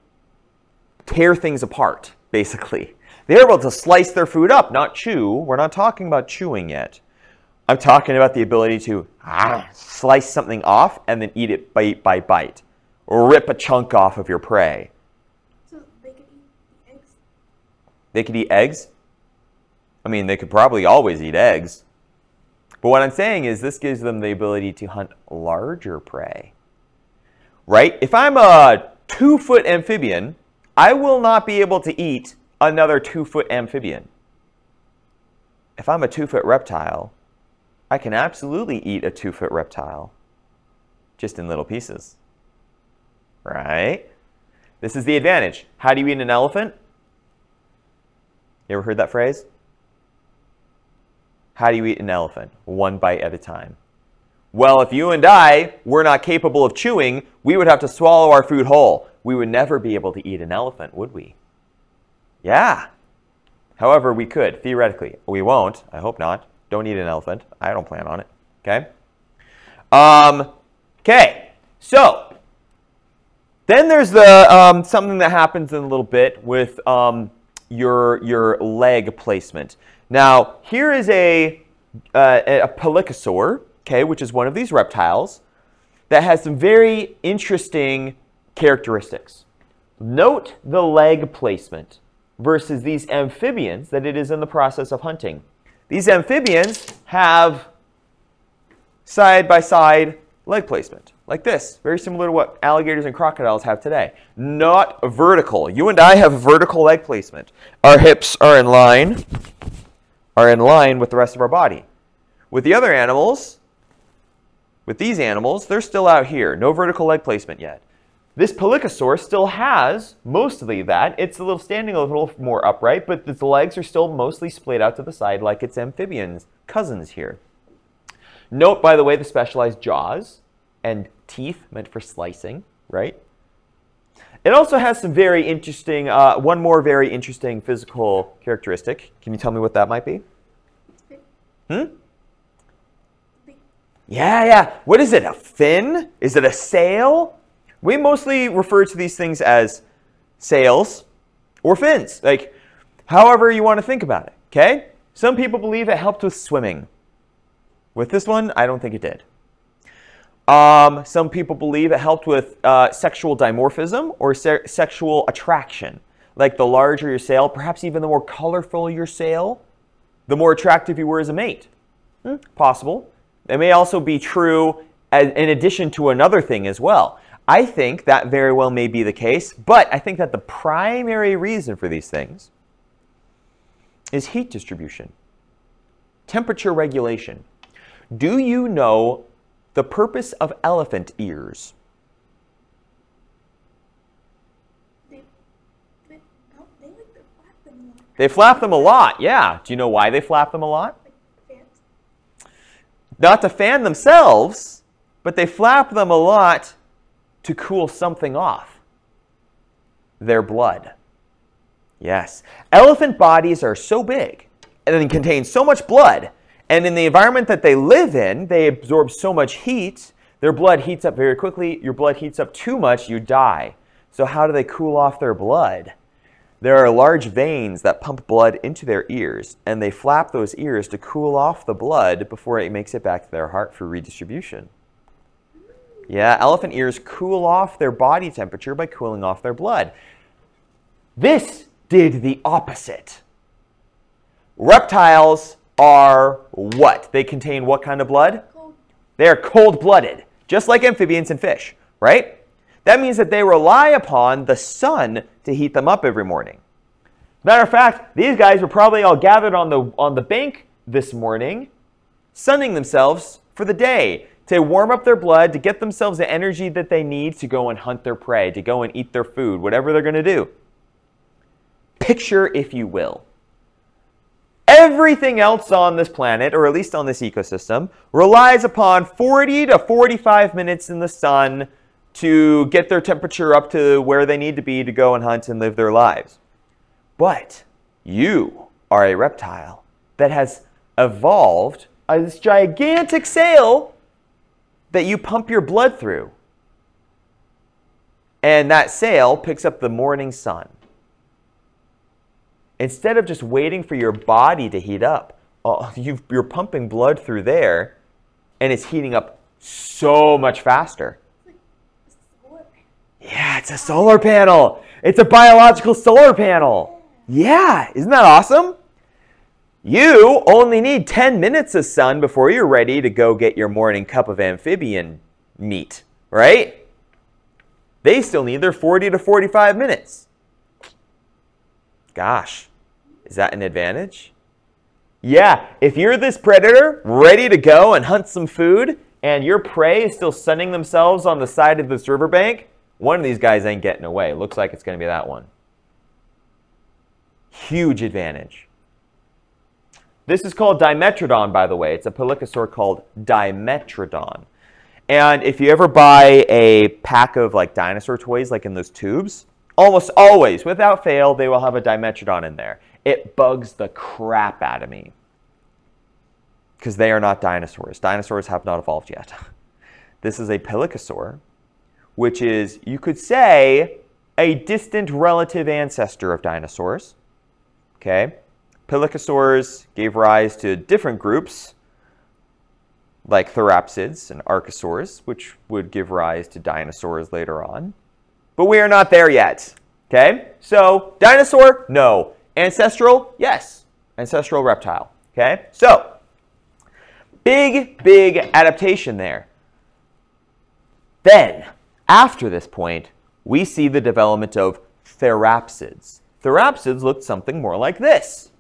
tear things apart, basically. They're able to slice their food up, not chew. We're not talking about chewing yet. I'm talking about the ability to slice something off and then eat it bite by bite, or rip a chunk off of your prey. So they could eat eggs? They could eat eggs? I mean, they could probably always eat eggs. But what I'm saying is this gives them the ability to hunt larger prey. Right? If I'm a 2-foot amphibian, I will not be able to eat another 2-foot amphibian. If I'm a 2-foot reptile, I can absolutely eat a 2-foot reptile, just in little pieces. Right? This is the advantage. How do you eat an elephant? You ever heard that phrase? How do you eat an elephant? One bite at a time. Well, if you and I were not capable of chewing, we would have to swallow our food whole. We would never be able to eat an elephant, would we? Yeah. However, we could, theoretically. We won't. I hope not. Don't eat an elephant. I don't plan on it. Okay? Okay. So, then there's the something that happens in a little bit with your leg placement. Now, here is a pelycosaur, okay, which is one of these reptiles that has some very interesting characteristics. Note the leg placement versus these amphibians that it is in the process of hunting. These amphibians have side-by-side leg placement, like this, very similar to what alligators and crocodiles have today. Not vertical. You and I have vertical leg placement. Our hips are in line with the rest of our body. With the other animals, with these animals, they're still out here. No vertical leg placement yet. This pelycosaur still has mostly that. It's a little standing a little more upright, but its legs are still mostly splayed out to the side like its amphibians cousins here. Note, by the way, the specialized jaws and teeth meant for slicing, right? It also has some very interesting, one more very interesting physical characteristic. Can you tell me what that might be? Yeah. What is it? A fin? Is it a sail? We mostly refer to these things as sails or fins, like however you want to think about it, okay? Some people believe it helped with swimming. With this one, I don't think it did. Some people believe it helped with sexual dimorphism or sexual attraction. Like the larger your sail, perhaps even the more colorful your sail, the more attractive you were as a mate. Possible. It may also be true in addition to another thing as well. I think that very well may be the case, but I think that the primary reason for these things is heat distribution, temperature regulation. Do you know the purpose of elephant ears? They like to flap them a lot. They flap them a lot, yeah. Do you know why they flap them a lot? Like fans. Not to fan themselves, but they flap them a lot to cool something off. Their blood. Yes. Elephant bodies are so big and they contain so much blood, and in the environment that they live in, they absorb so much heat, their blood heats up very quickly. Your blood heats up too much, you die. So how do they cool off their blood? There are large veins that pump blood into their ears, and they flap those ears to cool off the blood before it makes it back to their heart for redistribution. Yeah, elephant ears cool off their body temperature by cooling off their blood. This did the opposite. Reptiles are what? They contain what kind of blood? Cold. They are cold-blooded, just like amphibians and fish, right? That means that they rely upon the sun to heat them up every morning. Matter of fact, these guys were probably all gathered on the bank this morning, sunning themselves for the day to warm up their blood, to get themselves the energy that they need to go and hunt their prey, to go and eat their food, whatever they're going to do. Picture, if you will, everything else on this planet, or at least on this ecosystem, relies upon 40 to 45 minutes in the sun to get their temperature up to where they need to be to go and hunt and live their lives. But you are a reptile that has evolved this gigantic sail that you pump your blood through. And that sail picks up the morning sun. Instead of just waiting for your body to heat up, you're pumping blood through there, and it's heating up so much faster. Yeah, it's a solar panel. It's a biological solar panel. Yeah, isn't that awesome? You only need 10 minutes of sun before you're ready to go get your morning cup of amphibian meat, right? They still need their 40 to 45 minutes. Gosh, is that an advantage? Yeah, if you're this predator ready to go and hunt some food and your prey is still sunning themselves on the side of this riverbank, one of these guys ain't getting away. Looks like it's going to be that one. Huge advantage. This is called Dimetrodon, by the way. It's a pelycosaur called Dimetrodon. And if you ever buy a pack of like dinosaur toys, like in those tubes, almost always, without fail, they will have a Dimetrodon in there. It bugs the crap out of me because they are not dinosaurs. Dinosaurs have not evolved yet. This is a pelycosaur, which is, you could say, a distant relative ancestor of dinosaurs. Okay? Pelycosaurs gave rise to different groups, like therapsids and archosaurs, which would give rise to dinosaurs later on. But we are not there yet. Okay? So, dinosaur? No. Ancestral? Yes. Ancestral reptile. Okay? So, big adaptation there. Then, after this point, we see the development of therapsids. Therapsids looked something more like this.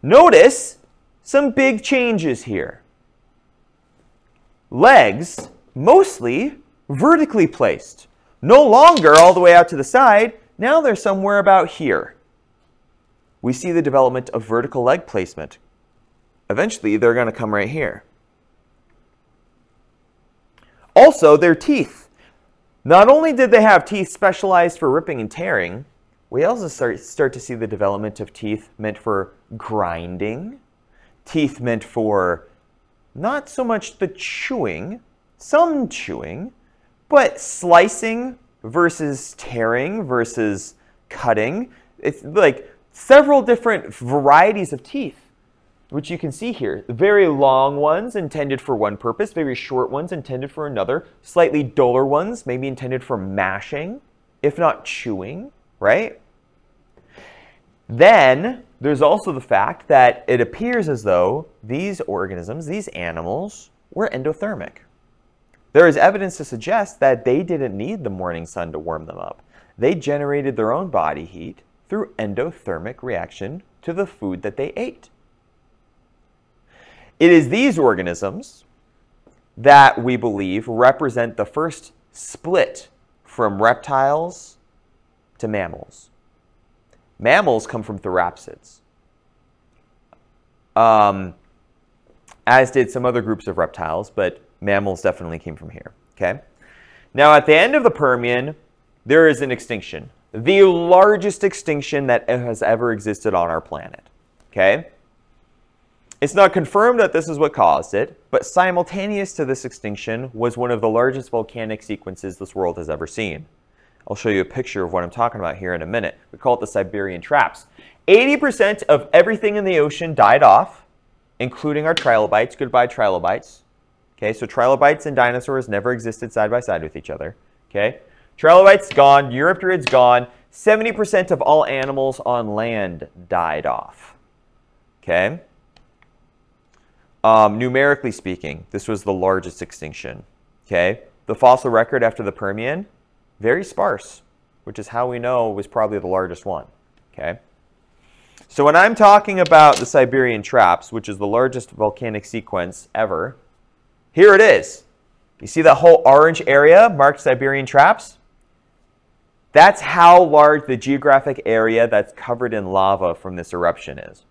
Notice some big changes here. Legs mostly vertically placed. No longer all the way out to the side. Now they're somewhere about here. We see the development of vertical leg placement. Eventually, they're going to come right here. Also, their teeth. Not only did they have teeth specialized for ripping and tearing, we also start to see the development of teeth meant for grinding, teeth meant for not so much the chewing, some chewing, but slicing versus tearing versus cutting. It's like several different varieties of teeth, which you can see here. Very long ones intended for one purpose, very short ones intended for another, slightly duller ones maybe intended for mashing, if not chewing, right? Then there's also the fact that it appears as though these organisms, these animals, were endothermic. There is evidence to suggest that they didn't need the morning sun to warm them up. They generated their own body heat through endothermic reaction to the food that they ate. It is these organisms that we believe represent the first split from reptiles to mammals. Mammals come from therapsids, as did some other groups of reptiles, but mammals definitely came from here. Okay? Now, at the end of the Permian, there is an extinction, the largest extinction that has ever existed on our planet. Okay? It's not confirmed that this is what caused it, but simultaneous to this extinction was one of the largest volcanic sequences this world has ever seen. I'll show you a picture of what I'm talking about here in a minute. We call it the Siberian Traps. 80% of everything in the ocean died off, including our trilobites. Goodbye, trilobites. Okay, so trilobites and dinosaurs never existed side by side with each other. Okay, trilobites gone, Eurypterids gone. 70% of all animals on land died off. Okay. Numerically speaking, this was the largest extinction. Okay, the fossil record after the Permian, very sparse, which is how we know it was probably the largest one. Okay, So when I'm talking about the Siberian Traps, which is the largest volcanic sequence ever, here it is. You see that whole orange area marked Siberian Traps? That's how large the geographic area that's covered in lava from this eruption is.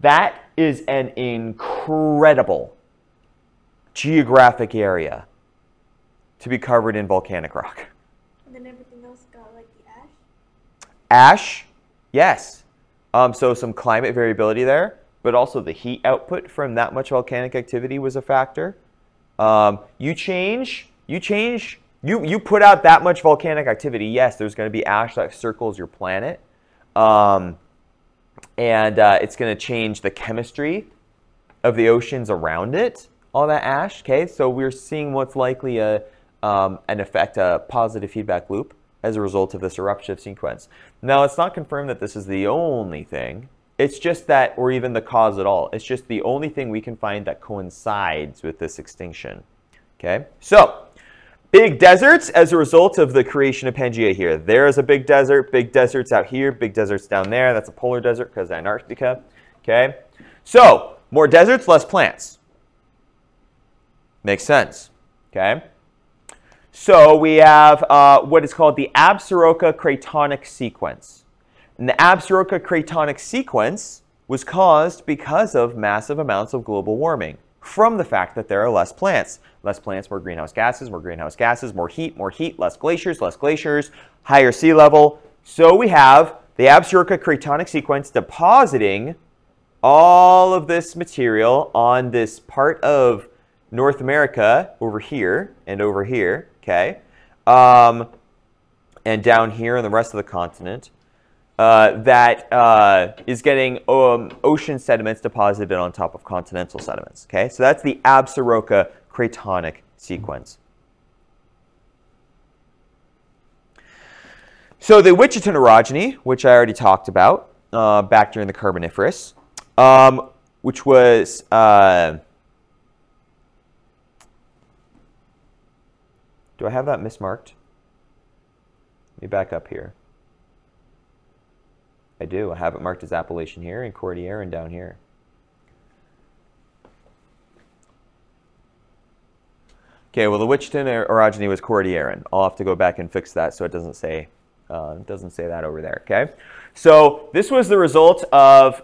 That is an incredible geographic area to be covered in volcanic rock. And then everything else got like the ash? Ash, yes. So some climate variability there, but also the heat output from that much volcanic activity was a factor. You put out that much volcanic activity, yes, there's going to be ash that circles your planet. And it's going to change the chemistry of the oceans around it, all that ash. Okay, so we're seeing what's likely an effect, a positive feedback loop as a result of this eruption sequence. Now, it's not confirmed that this is the only thing. It's just that, or even the cause at all. It's just the only thing we can find that coincides with this extinction. Okay, so big deserts as a result of the creation of Pangaea here. There's a big deserts out here, big deserts down there. That's a polar desert because of Antarctica. Okay, so more deserts, less plants. Makes sense. Okay, so we have what is called the Absaroka Cratonic sequence. And the Absaroka Cratonic sequence was caused because of massive amounts of global warming from the fact that there are less plants. Less plants, more greenhouse gases, more heat, less glaciers, higher sea level. So we have the Absaroka Cratonic sequence depositing all of this material on this part of North America over here, okay? And down here in the rest of the continent. That is getting ocean sediments deposited on top of continental sediments. Okay, so that's the Absaroka Cratonic sequence. So the Wichita orogeny, which I already talked about back during the Carboniferous, which was do I have that mismarked? Let me back up here. I do. I have it marked as Appalachian here and Cordilleran down here. Okay, well the Wichita orogeny was Cordilleran. I'll have to go back and fix that so it doesn't say that over there. Okay, so this was the result of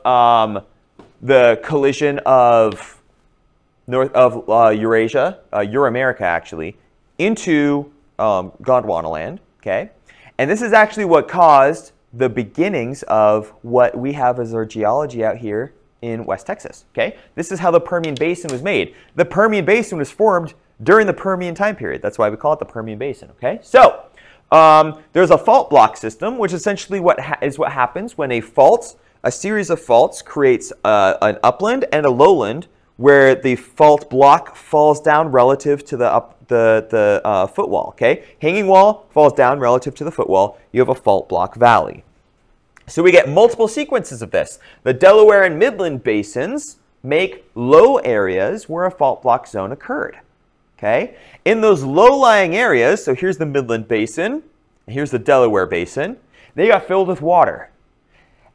the collision of Eurasia, Euramerica actually, into Gondwanaland. Okay, and this is actually what caused the beginnings of what we have as our geology out here in West Texas. Okay, this is how the Permian Basin was made. The Permian Basin was formed during the Permian time period. That's why we call it the Permian Basin. Okay, so there's a fault block system, which essentially what happens when a series of faults creates an upland and a lowland, where the fault block falls down relative to the footwall. Okay, hanging wall falls down relative to the footwall. You have a fault block valley. So we get multiple sequences of this. The Delaware and Midland basins make low areas where a fault block zone occurred. Okay, in those low-lying areas, so here's the Midland Basin, and here's the Delaware Basin, they got filled with water.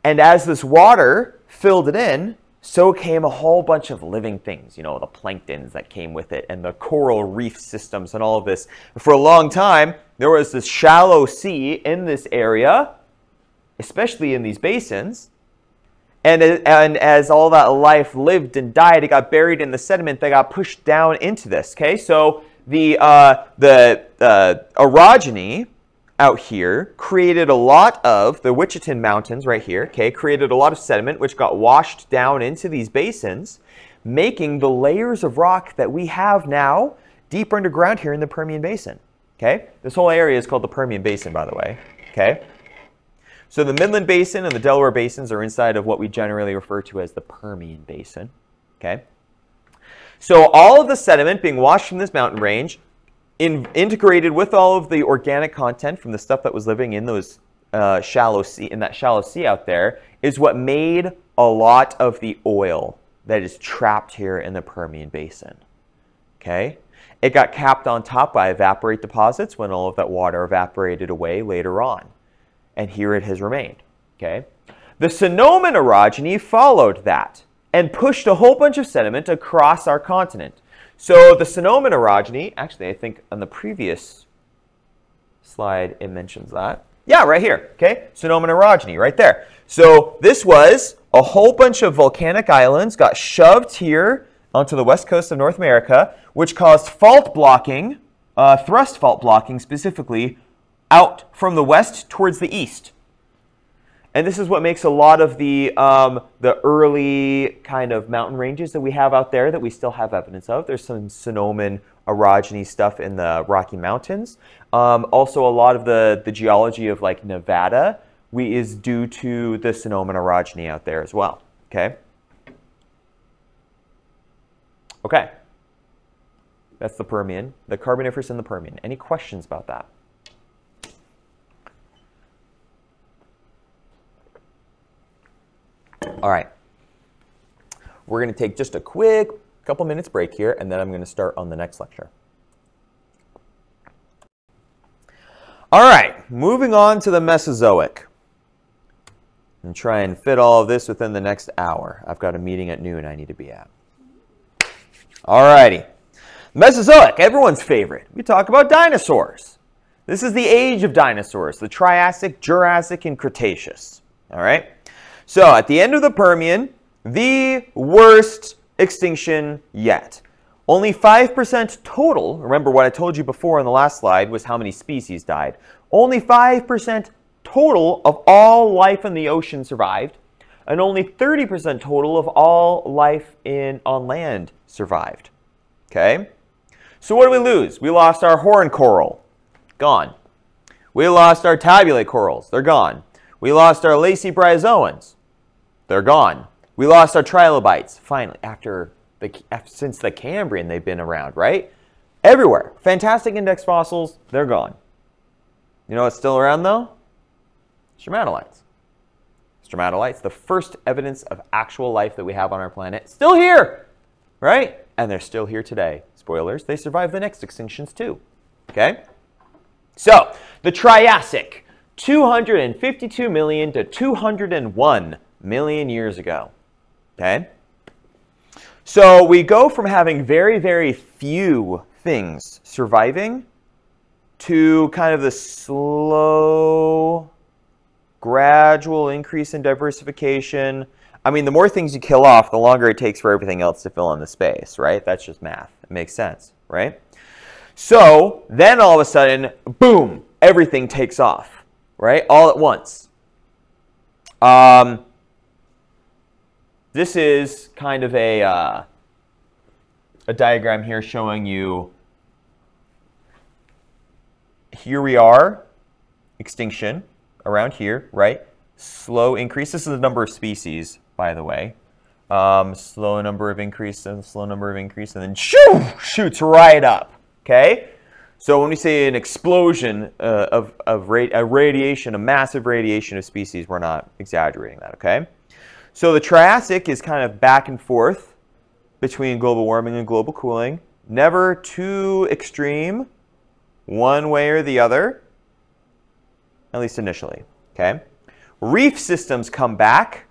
And as this water filled it in, so came a whole bunch of living things, you know, the planktons that came with it and the coral reef systems and all of this. For a long time, there was this shallow sea in this area, especially in these basins. And as all that life lived and died, it got buried in the sediment that got pushed down into this. Okay, so the orogeny out here created a lot of the Wichitan Mountains right here. Okay, created a lot of sediment which got washed down into these basins, making the layers of rock that we have now deep underground here in the Permian Basin. Okay, this whole area is called the Permian Basin, by the way. Okay. So the Midland Basin and the Delaware Basins are inside of what we generally refer to as the Permian Basin. Okay. So all of the sediment being washed from this mountain range, integrated with all of the organic content from the stuff that was living in those shallow sea out there, is what made a lot of the oil that is trapped here in the Permian Basin. Okay. It got capped on top by evaporate deposits when all of that water evaporated away later on. And here it has remained. Okay? The Sonoma orogeny followed that and pushed a whole bunch of sediment across our continent. So the Sonoma orogeny, actually I think on the previous slide it mentions that. Yeah, right here, okay? Sonoma orogeny, right there. So this was a whole bunch of volcanic islands got shoved here onto the west coast of North America, which caused fault blocking, thrust fault blocking specifically, out from the west towards the east. And this is what makes a lot of the early kind of mountain ranges that we have out there that we still have evidence of. There's some Sonoma orogeny stuff in the Rocky Mountains. Also, a lot of the geology of like Nevada is due to the Sonoma orogeny out there as well. Okay. Okay. That's the Permian, the Carboniferous and the Permian. Any questions about that? All right, we're going to take just a quick couple minutes break here, and then I'm going to start on the next lecture. All right, moving on to the Mesozoic. And try and fit all of this within the next hour. I've got a meeting at noon I need to be at. All righty, Mesozoic, everyone's favorite. We talk about dinosaurs. This is the age of dinosaurs, the Triassic, Jurassic, and Cretaceous. All right. So at the end of the Permian, the worst extinction yet. Only 5% total, remember what I told you before on the last slide was how many species died. Only 5% total of all life in the ocean survived, and only 30% total of all life on land survived. Okay? So what do we lose? We lost our horn coral. Gone. We lost our tabulate corals. They're gone. We lost our lacy bryozoans. They're gone. We lost our trilobites. Finally, since the Cambrian, they've been around, right? Everywhere. Fantastic index fossils, they're gone. You know what's still around, though? Stromatolites. Stromatolites, the first evidence of actual life that we have on our planet, still here, right? And they're still here today. Spoilers, they survived the next extinctions, too. Okay? So, the Triassic, 252 million to 201 million years ago. Okay? So we go from having very, very few things surviving to kind of the slow, gradual increase in diversification. I mean, the more things you kill off, the longer it takes for everything else to fill in the space, right? That's just math. It makes sense, right? So then all of a sudden, boom, everything takes off, right? All at once. This is kind of a diagram here showing you, here we are, extinction around here, right? Slow increase. This is the number of species, by the way. Slow number of increase and slow number of increase, and then shoo, shoots right up, okay? So when we say an explosion of radiation, a massive radiation of species, we're not exaggerating that, okay? So the Triassic is kind of back and forth between global warming and global cooling. Never too extreme one way or the other, at least initially, okay? Reef systems come back,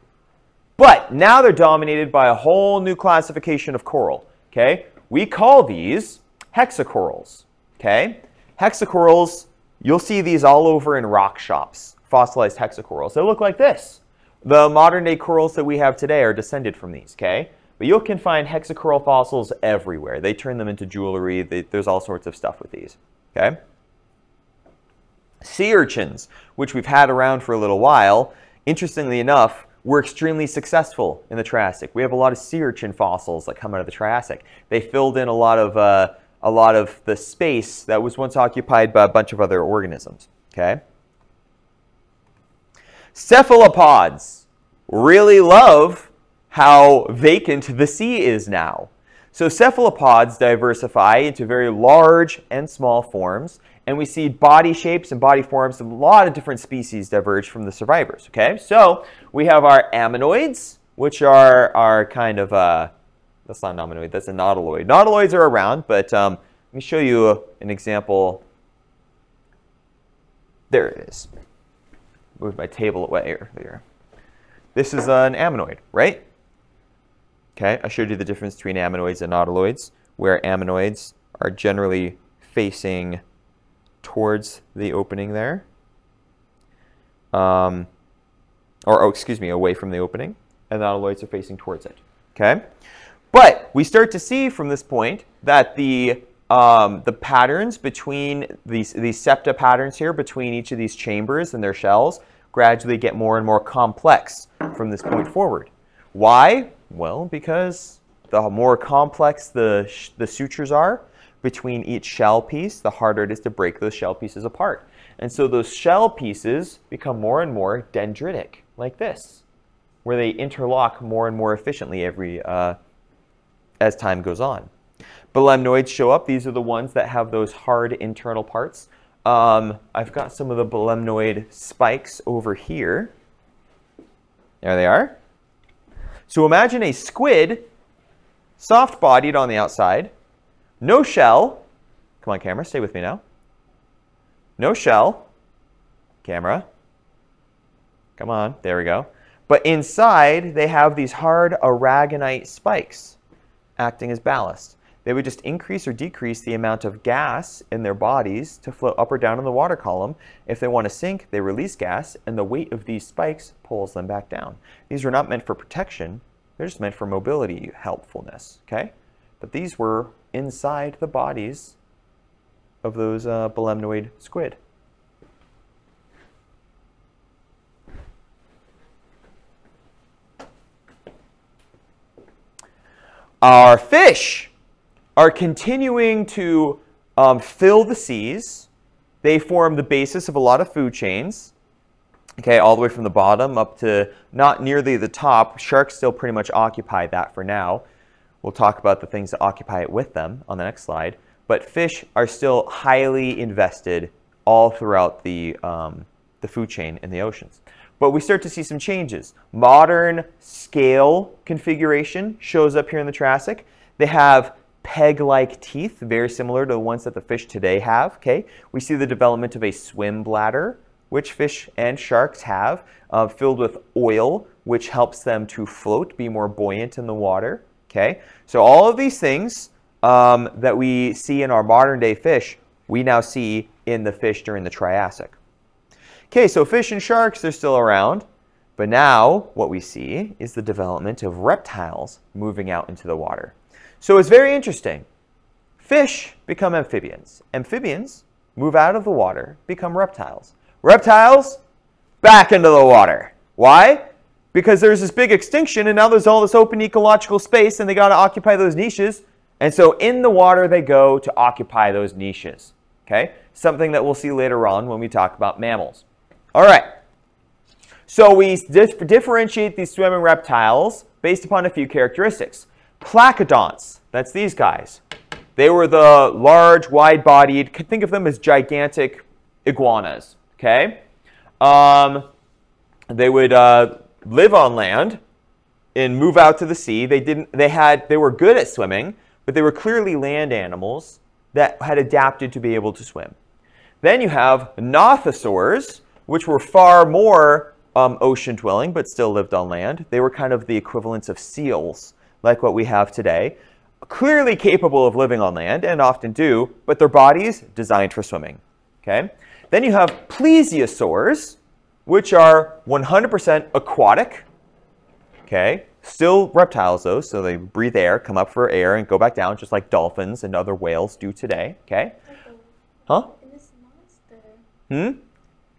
but now they're dominated by a whole new classification of coral, okay? We call these hexacorals, okay? Hexacorals, you'll see these all over in rock shops, fossilized hexacorals. They look like this. The modern day corals that we have today are descended from these, okay? But you can find hexacoral fossils everywhere. They turn them into jewelry. There's all sorts of stuff with these, okay? Sea urchins, which we've had around for a little while, interestingly enough, were extremely successful in the Triassic. We have a lot of sea urchin fossils that come out of the Triassic. They filled in a lot of the space that was once occupied by a bunch of other organisms, okay? Cephalopods really love how vacant the sea is now. So cephalopods diversify into very large and small forms, and we see body shapes and body forms of a lot of different species diverge from the survivors, okay? So we have our ammonoids, which are kind of, that's not an ammonoid, that's a nautiloid. Nautiloids are around, but let me show you an example. There it is. moved my table away earlier. This is an ammonoid, right? Okay, I showed you the difference between ammonoids and nautiloids, where ammonoids are generally facing towards the opening there. Excuse me, away from the opening, and nautiloids are facing towards it. Okay, but we start to see from this point that the patterns between these septa patterns here between each of these chambers and their shells gradually get more and more complex from this point forward. Why? Well, because the more complex the sutures are between each shell piece, the harder it is to break those shell pieces apart. And so those shell pieces become more and more dendritic, like this, where they interlock more and more efficiently as time goes on. Belemnoids show up. These are the ones that have those hard internal parts. I've got some of the belemnoid spikes over here. There they are. So imagine a squid, soft-bodied on the outside, no shell. Come on, camera, stay with me now. No shell. Camera. Come on, there we go. But inside, they have these hard aragonite spikes acting as ballast. They would just increase or decrease the amount of gas in their bodies to float up or down in the water column. If they want to sink, they release gas, and the weight of these spikes pulls them back down. These were not meant for protection. They're just meant for mobility helpfulness, okay? But these were inside the bodies of those belemnoid squid. Our fish are continuing to fill the seas. They form the basis of a lot of food chains, okay, all the way from the bottom up to not nearly the top. Sharks still pretty much occupy that for now. We'll talk about the things that occupy it with them on the next slide. But fish are still highly invested all throughout the food chain in the oceans. But we start to see some changes. Modern scale configuration shows up here in the Triassic. They have peg-like teeth, very similar to the ones that the fish today have. Okay, we see the development of a swim bladder, which fish and sharks have, filled with oil, which helps them to float, be more buoyant in the water. Okay, so all of these things that we see in our modern day fish, we now see in the fish during the Triassic. Okay, so fish and sharks, they're still around, but now what we see is the development of reptiles moving out into the water. So it's very interesting. Fish become amphibians. Amphibians move out of the water, become reptiles. Reptiles, back into the water. Why? Because there's this big extinction and now there's all this open ecological space and they got to occupy those niches. And so in the water they go to occupy those niches. Okay? Something that we'll see later on when we talk about mammals. All right. So we differentiate these swimming reptiles based upon a few characteristics. Placodonts, that's these guys. They were the large, wide-bodied, think of them as gigantic iguanas, okay? They would live on land and move out to the sea. They were good at swimming, but they were clearly land animals that had adapted to be able to swim. Then you have nothosaurs, which were far more ocean-dwelling, but still lived on land. They were kind of the equivalents of seals, like what we have today. Clearly capable of living on land, and often do, but their bodies designed for swimming. Okay? Then you have plesiosaurs, which are 100% aquatic. Okay? Still reptiles, though, so they breathe air, come up for air, and go back down, just like dolphins and other whales do today. Okay? Huh?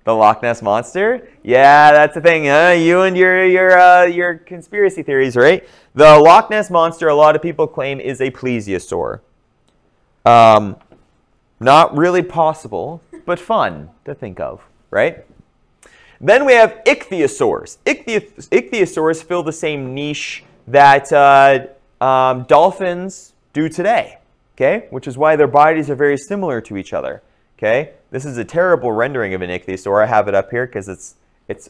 The Loch Ness Monster? Yeah, that's the thing. You and your conspiracy theories, right? The Loch Ness Monster, a lot of people claim, is a plesiosaur. Not really possible, but fun to think of, right? Then we have ichthyosaurs. Ichthyosaurs fill the same niche that dolphins do today, okay? Which is why their bodies are very similar to each other, okay? This is a terrible rendering of an ichthyosaur. I have it up here because it's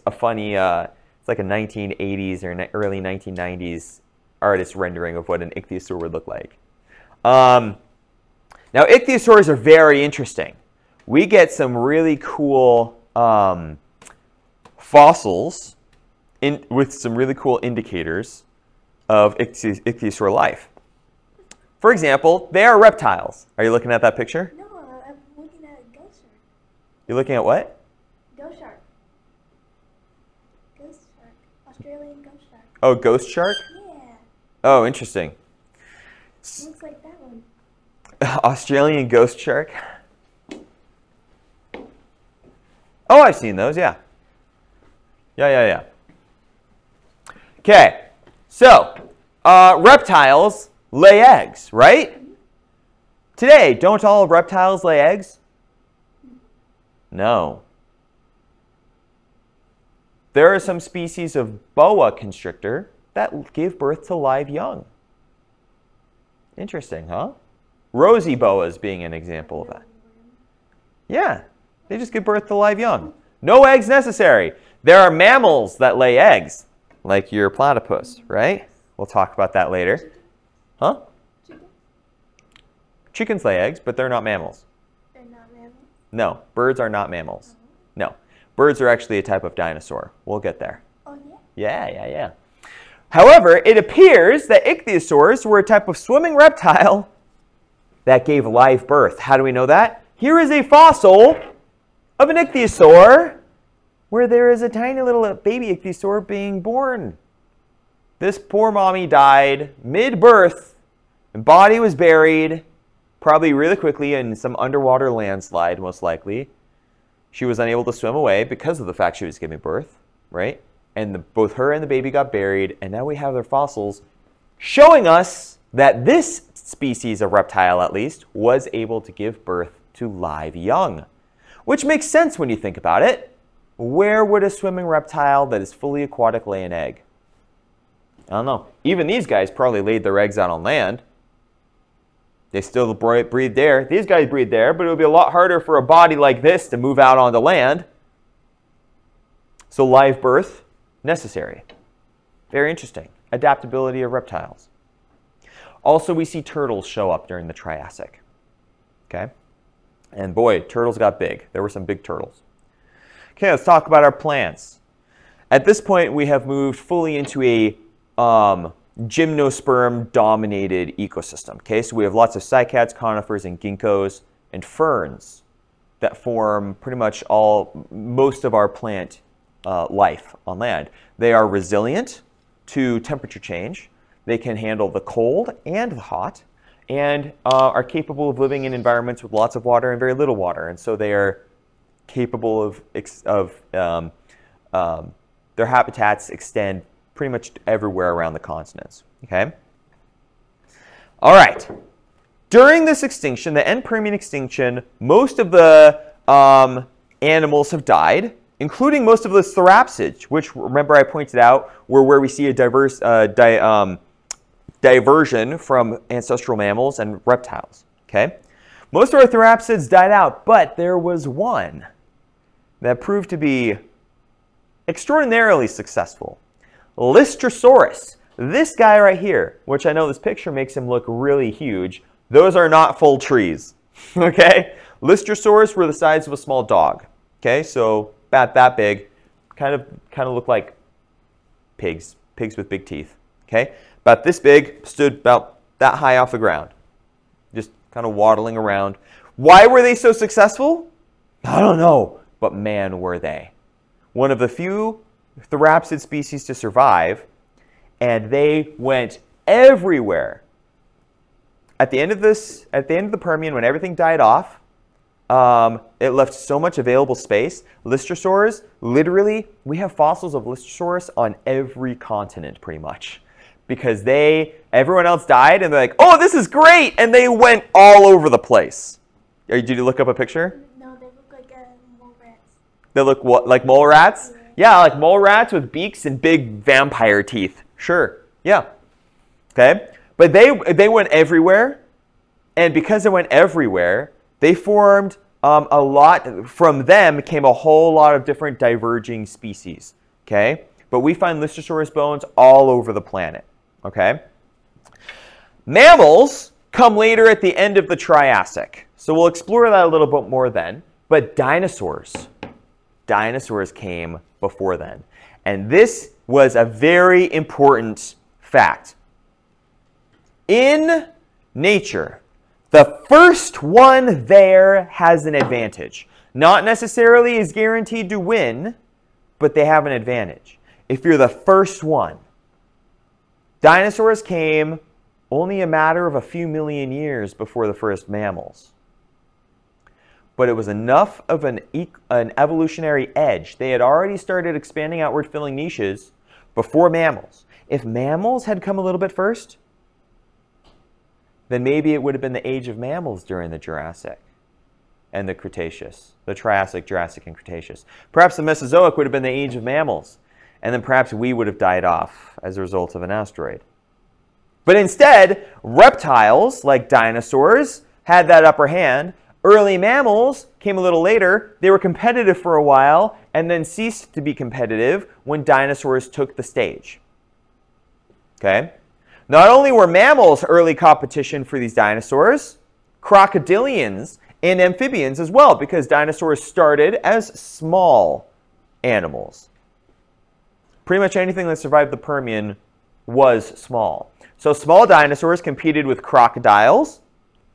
a funny, it's like a 1980s or early 1990s artist rendering of what an ichthyosaur would look like. Now, ichthyosaurs are very interesting. We get some really cool fossils with some really cool indicators of ichthyosaur life. For example, they are reptiles. Are you looking at that picture? No, I'm looking at a ghost shark. You're looking at what? Ghost shark. Ghost shark. Australian ghost shark. Oh, ghost shark? Yeah. Oh, interesting. Looks like that one. Australian ghost shark. Oh, I've seen those, yeah. Yeah. Okay, so reptiles lay eggs, right? Today, don't all reptiles lay eggs? No. There are some species of boa constrictor that give birth to live young. Interesting, huh? Rosy boas being an example of that. Yeah, they just give birth to live young. No eggs necessary. There are mammals that lay eggs, like your platypus, right? We'll talk about that later. Huh? Chickens lay eggs, but they're not mammals. They're not mammals? No, birds are not mammals. No, birds are actually a type of dinosaur. We'll get there. Oh, yeah? Yeah. However, it appears that ichthyosaurs were a type of swimming reptile that gave live birth. How do we know that? Here is a fossil of an ichthyosaur where there is a tiny little baby ichthyosaur being born. This poor mommy died mid-birth, and body was buried, probably really quickly in some underwater landslide, most likely. She was unable to swim away because of the fact she was giving birth, right? And both her and the baby got buried, and now we have their fossils showing us that this species of reptile, at least, was able to give birth to live young. Which makes sense when you think about it. Where would a swimming reptile that is fully aquatic lay an egg? I don't know. Even these guys probably laid their eggs out on land. They still breathe there. These guys breathe there, but it would be a lot harder for a body like this to move out onto land. So live birth, necessary. Very interesting. Adaptability of reptiles. Also, we see turtles show up during the Triassic. Okay? And boy, turtles got big. There were some big turtles. Okay, let's talk about our plants. At this point, we have moved fully into a gymnosperm-dominated ecosystem. Okay, so we have lots of cycads, conifers, and ginkgos, and ferns that form pretty much most of our plant life on land. They are resilient to temperature change. They can handle the cold and the hot, and are capable of living in environments with lots of water and very little water. And so they are capable of their habitats extend pretty much everywhere around the continents. Okay. All right. During this extinction, the end Permian extinction, most of the animals have died, including most of the therapsids, which, remember I pointed out, were where we see a diversion from ancestral mammals and reptiles. Okay? Most of our therapsids died out, but there was one that proved to be extraordinarily successful. Lystrosaurus. This guy right here, which I know this picture makes him look really huge, those are not full trees. Okay? Lystrosaurus were the size of a small dog. Okay? So about that big, kind of look like pigs with big teeth. Okay? About this big, stood about that high off the ground. Just kind of waddling around. Why were they so successful? I don't know, but man, were they. One of the few therapsid species to survive, and they went everywhere. At the end of the Permian, when everything died off, it left so much available space. Lystrosaurs, literally, we have fossils of Lystrosaurus on every continent, pretty much. Because everyone else died, and they're like, oh, this is great! And they went all over the place. Did you look up a picture? No, they look like mole rats. They look what, like mole rats? Yeah, like mole rats with beaks and big vampire teeth. Sure, yeah. Okay, but they went everywhere, and because they went everywhere, they formed a lot. From them came a whole lot of different diverging species. Okay, but we find Lystrosaurus bones all over the planet. Okay, mammals come later at the end of the Triassic, so we'll explore that a little bit more then. But dinosaurs Dinosaurs came before then. And this was a very important fact. In nature, the first one there has an advantage. Not necessarily is guaranteed to win, but they have an advantage. If you're the first one, dinosaurs came only a matter of a few million years before the first mammals. But it was enough of an evolutionary edge. They had already started expanding outward, filling niches before mammals. If mammals had come a little bit first, then maybe it would have been the age of mammals during the Jurassic and the Cretaceous, the Triassic, Jurassic, and Cretaceous. Perhaps the Mesozoic would have been the age of mammals, and then perhaps we would have died off as a result of an asteroid. But instead, reptiles, like dinosaurs, had that upper hand. Early mammals came a little later. They were competitive for a while and then ceased to be competitive when dinosaurs took the stage. Okay? Not only were mammals early competition for these dinosaurs, crocodilians and amphibians as well, because dinosaurs started as small animals. Pretty much anything that survived the Permian was small. So small dinosaurs competed with crocodiles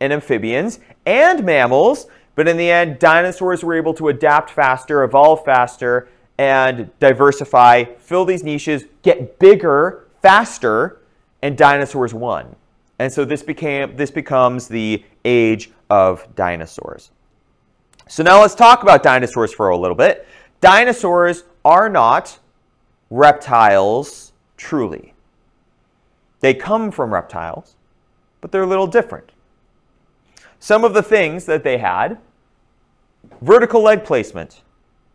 and amphibians and mammals, but in the end, dinosaurs were able to adapt faster, evolve faster, and diversify, fill these niches, get bigger faster, and dinosaurs won. And so this becomes the age of dinosaurs. So now let's talk about dinosaurs for a little bit. Dinosaurs are not reptiles truly. They come from reptiles, but they're a little different. Some of the things that they had: vertical leg placement.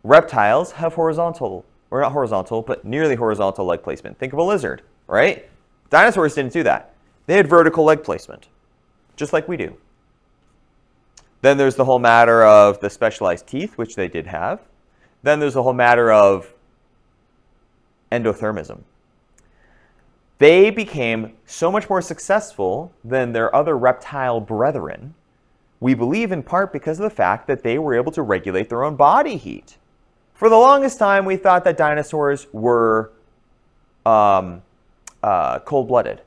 Reptiles have horizontal, or not horizontal, but nearly horizontal leg placement. Think of a lizard, right? Dinosaurs didn't do that. They had vertical leg placement, just like we do. Then there's the whole matter of the specialized teeth, which they did have. Then there's the whole matter of endothermism. They became so much more successful than their other reptile brethren, we believe in part because of the fact that they were able to regulate their own body heat. For the longest time, we thought that dinosaurs were cold-blooded.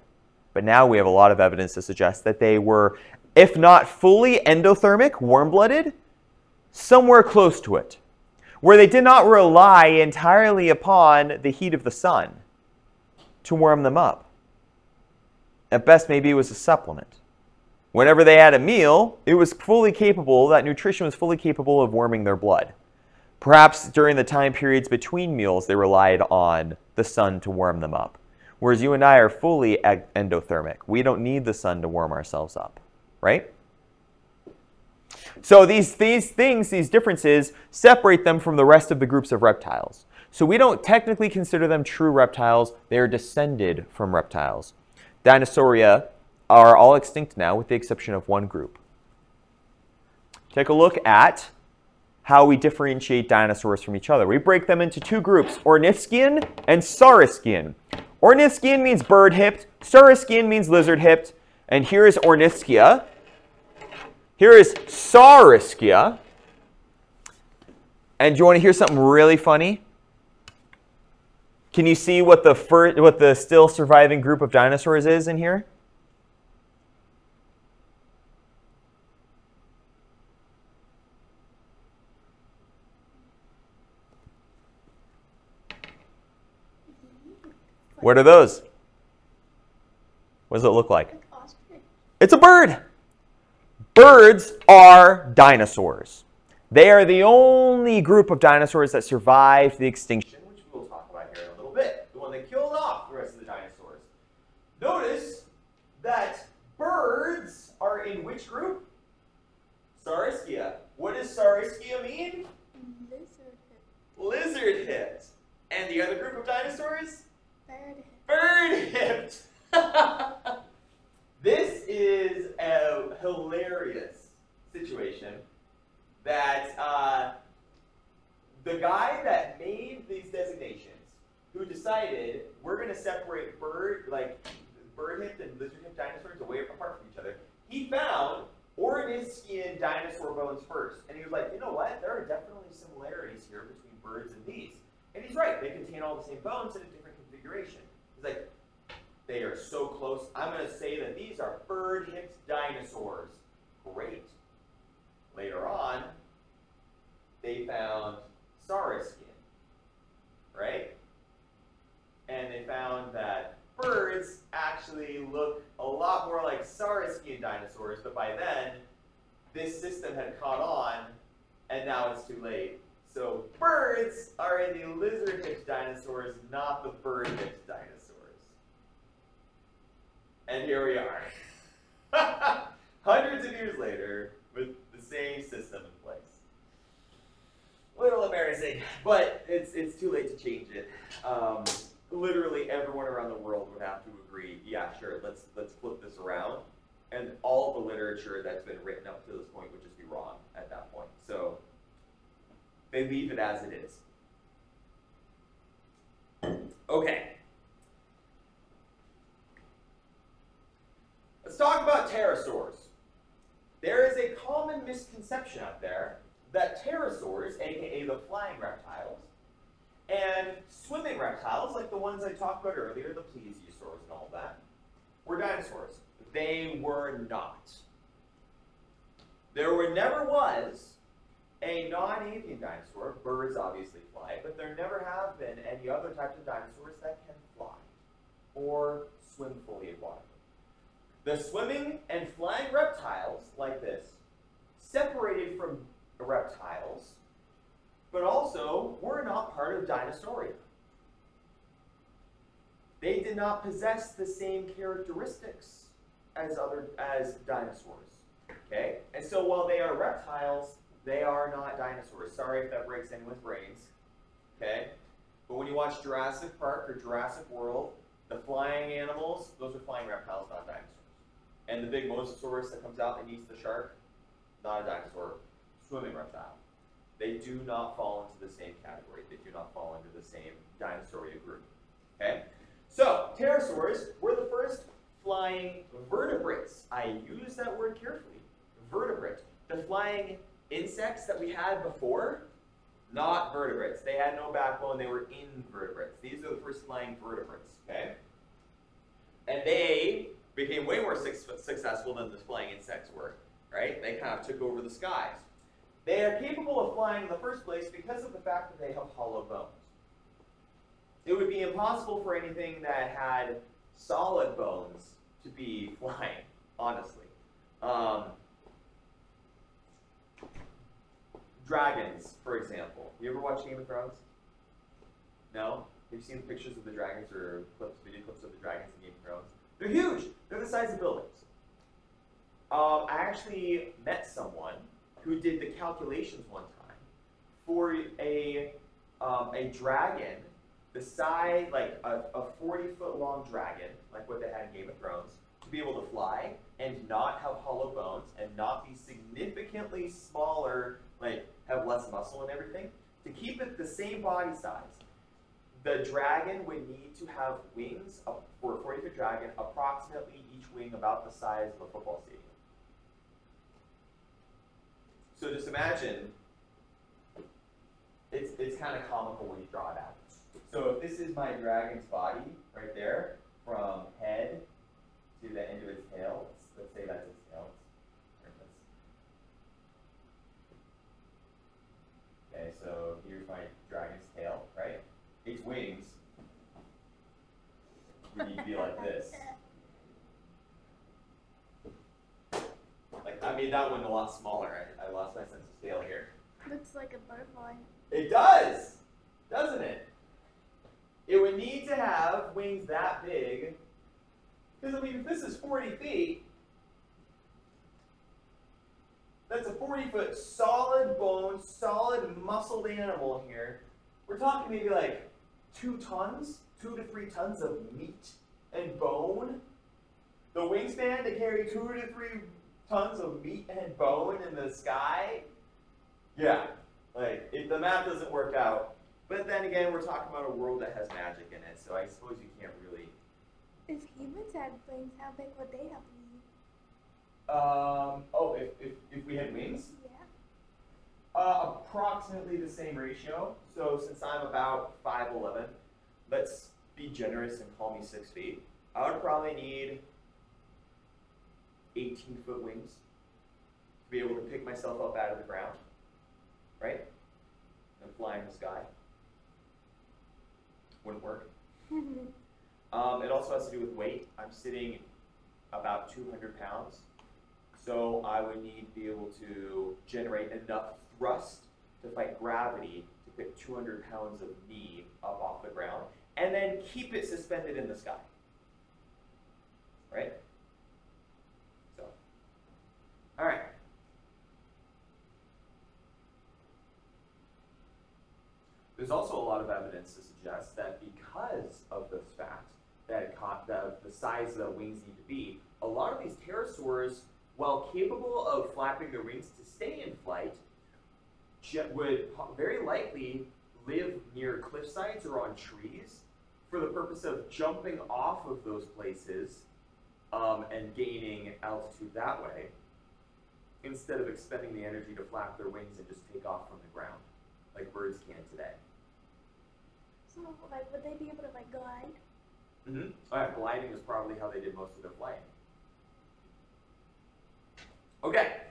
But now we have a lot of evidence to suggest that they were, if not fully endothermic, warm-blooded, somewhere close to it, where they did not rely entirely upon the heat of the sun to warm them up. At best, maybe it was a supplement. Whenever they had a meal, it was fully capable, that nutrition was fully capable of warming their blood. Perhaps during the time periods between meals, they relied on the sun to warm them up. Whereas you and I are fully endothermic. We don't need the sun to warm ourselves up, right? So these differences separate them from the rest of the groups of reptiles. So we don't technically consider them true reptiles. They are descended from reptiles. Dinosauria are all extinct now with the exception of one group. Take a look at how we differentiate dinosaurs from each other. We break them into two groups, Ornithischian and Saurischian. Ornithischian means bird-hipped, Saurischian means lizard-hipped, and here is Ornithschia. Here is Saurischia. And do you want to hear something really funny? Can you see what the still surviving group of dinosaurs is in here? What are those? What does it look like? It's a bird. Birds are dinosaurs. They are the only group of dinosaurs that survived the extinction, which we'll talk about here in a little bit. The one that killed off the rest of the dinosaurs. Notice that birds are in which group? Saurischia. What does Saurischia mean? Lizard-hipped. And the other group of dinosaurs? Bird-hipped. This is a hilarious situation that the guy that made these designations, who decided we're going to separate bird-hipped and lizard-hipped dinosaurs away apart from each other, he found Ornithischian dinosaur bones first. And he was like, you know what? There are definitely similarities here between birds and these. And he's right, they contain all the same bones in a different configuration. He's like, they are so close. I'm going to say that these are bird-hipped dinosaurs. Great. Later on, they found saurischian, right? And they found that birds actually look a lot more like saurischian dinosaurs, but by then, this system had caught on, and now it's too late. So birds are in the lizard-hipped dinosaurs, not the bird-hipped dinosaurs. And here we are, hundreds of years later, with the same system in place. A little embarrassing, but it's too late to change it. Literally everyone around the world would have to agree, yeah, sure, let's flip this around. And all the literature that's been written up to this point would just be wrong at that point. So they leave it as it is. Okay. Let's talk about pterosaurs. There is a common misconception out there that pterosaurs, aka the flying reptiles, and swimming reptiles, like the ones I talked about earlier, the plesiosaurs and all that, were dinosaurs. They were not. There never was a non-avian dinosaur. Birds obviously fly, but there never have been any other types of dinosaurs that can fly or swim fully aquatically. The swimming and flying reptiles, like this, separated from reptiles, but also were not part of Dinosauria. They did not possess the same characteristics as dinosaurs. Okay? And so while they are reptiles, they are not dinosaurs. Sorry if that breaks anyone's brains. Okay? But when you watch Jurassic Park or Jurassic World, the flying animals, those are flying reptiles, not dinosaurs. And the big mosasaurus that comes out and eats the shark, not a dinosaur, swimming reptile. They do not fall into the same category. They do not fall into the same Dinosauria group. Okay? So, pterosaurs were the first flying vertebrates. I use that word carefully. Vertebrate. The flying insects that we had before, not vertebrates. They had no backbone. They were invertebrates. These are the first flying vertebrates. Okay? And they became way more successful than the flying insects were. Right? They kind of took over the skies. They are capable of flying in the first place because of the fact that they have hollow bones. It would be impossible for anything that had solid bones to be flying, honestly. Dragons, for example. You ever watch Game of Thrones? No? Have you seen the pictures of the dragons or video clips of the dragons in Game of Thrones? They're huge. They're the size of buildings. I actually met someone who did the calculations one time for a dragon the size, like a 40-foot long dragon, like what they had in Game of Thrones, to be able to fly and not have hollow bones and not be significantly smaller, like have less muscle and everything, to keep it the same body size. The dragon would need to have wings, for a 40-foot dragon, approximately each wing about the size of a football stadium. So just imagine, it's kind of comical when you draw it out. So if this is my dragon's body right there, from head to the end of its tail, let's say that's its tail. Okay, so here's my dragon's tail, right? Its wings would need to be like this. Like, I made that one a lot smaller. I lost my sense of scale here. Looks like a butterfly. It does, doesn't it? It would need to have wings that big, because I mean, if this is 40 feet, that's a 40-foot solid bone, solid muscled animal here. We're talking maybe like 2 tons, 2 to 3 tons of meat and bone. The wingspan to carry 2 to 3 tons of meat and bone in the sky. Yeah, like the math doesn't work out. But then again, we're talking about a world that has magic in it, so I suppose you can't really. If humans had wings, how big would they have to be? Oh, if we had wings? Yeah. Approximately the same ratio. So since I'm about 5'11", let's be generous and call me 6 feet. I would probably need 18-foot wings to be able to pick myself up out of the ground, right? And fly in the sky. Wouldn't work. It also has to do with weight. I'm sitting about 200 pounds. So I would need to be able to generate enough thrust to fight gravity to pick 200 pounds of me up off the ground and then keep it suspended in the sky. Right? So, all right. There's also a lot of evidence to suggest that because of this fact, that the size of the wings need to be, a lot of these pterosaurs, while capable of flapping their wings to stay in flight, would very likely live near cliff sides or on trees for the purpose of jumping off of those places and gaining altitude that way, instead of expending the energy to flap their wings and just take off from the ground, like birds can today. So, like, would they be able to, like, glide? Mm-hmm. Gliding is probably how they did most of their flying. Okay,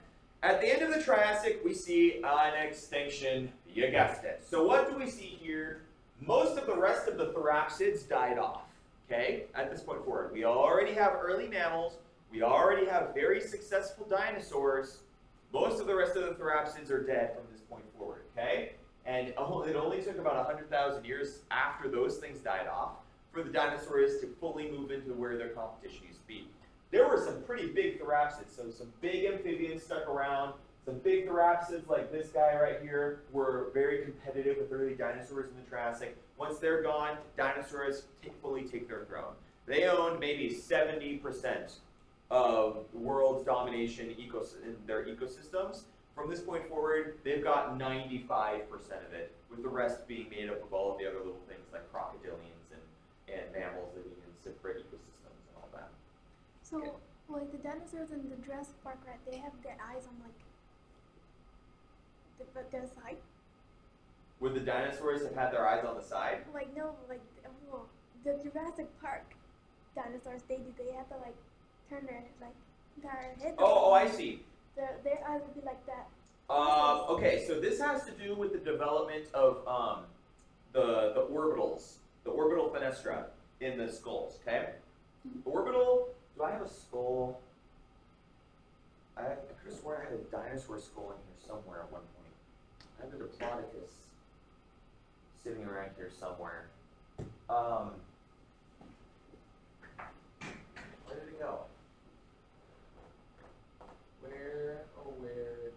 at the end of the Triassic, we see an extinction. You guessed it. So what do we see here? Most of the rest of the therapsids died off, okay, at this point forward. We already have early mammals. We already have very successful dinosaurs. Most of the rest of the therapsids are dead from this point forward, okay? And it only took about 100,000 years after those things died off for the dinosaurs to fully move into where their competition used to be. There were some pretty big therapsids, so some big amphibians stuck around. Some big therapsids like this guy right here were very competitive with early dinosaurs in the Triassic. Once they're gone, dinosaurs fully take their throne. They owned maybe 70% of the world's domination in their ecosystems. From this point forward, they've got 95% of it, with the rest being made up of all of the other little things like crocodilians and mammals living in separate ecosystems and all that. So, okay. Like the dinosaurs in the Jurassic Park, right? They have their eyes on like their side. Would the dinosaurs have had their eyes on the side? Like no, like well, the Jurassic Park dinosaurs, they have to like turn their head. Oh, I see. Their eyes would be like that. Okay, so this has to do with the development of the orbitals, the orbital fenestra in the skulls. Okay, orbital. Do I have a skull? I could have sworn I had a dinosaur skull in here somewhere at one point. I have a Diplodocus sitting around here somewhere. Where did it go? Where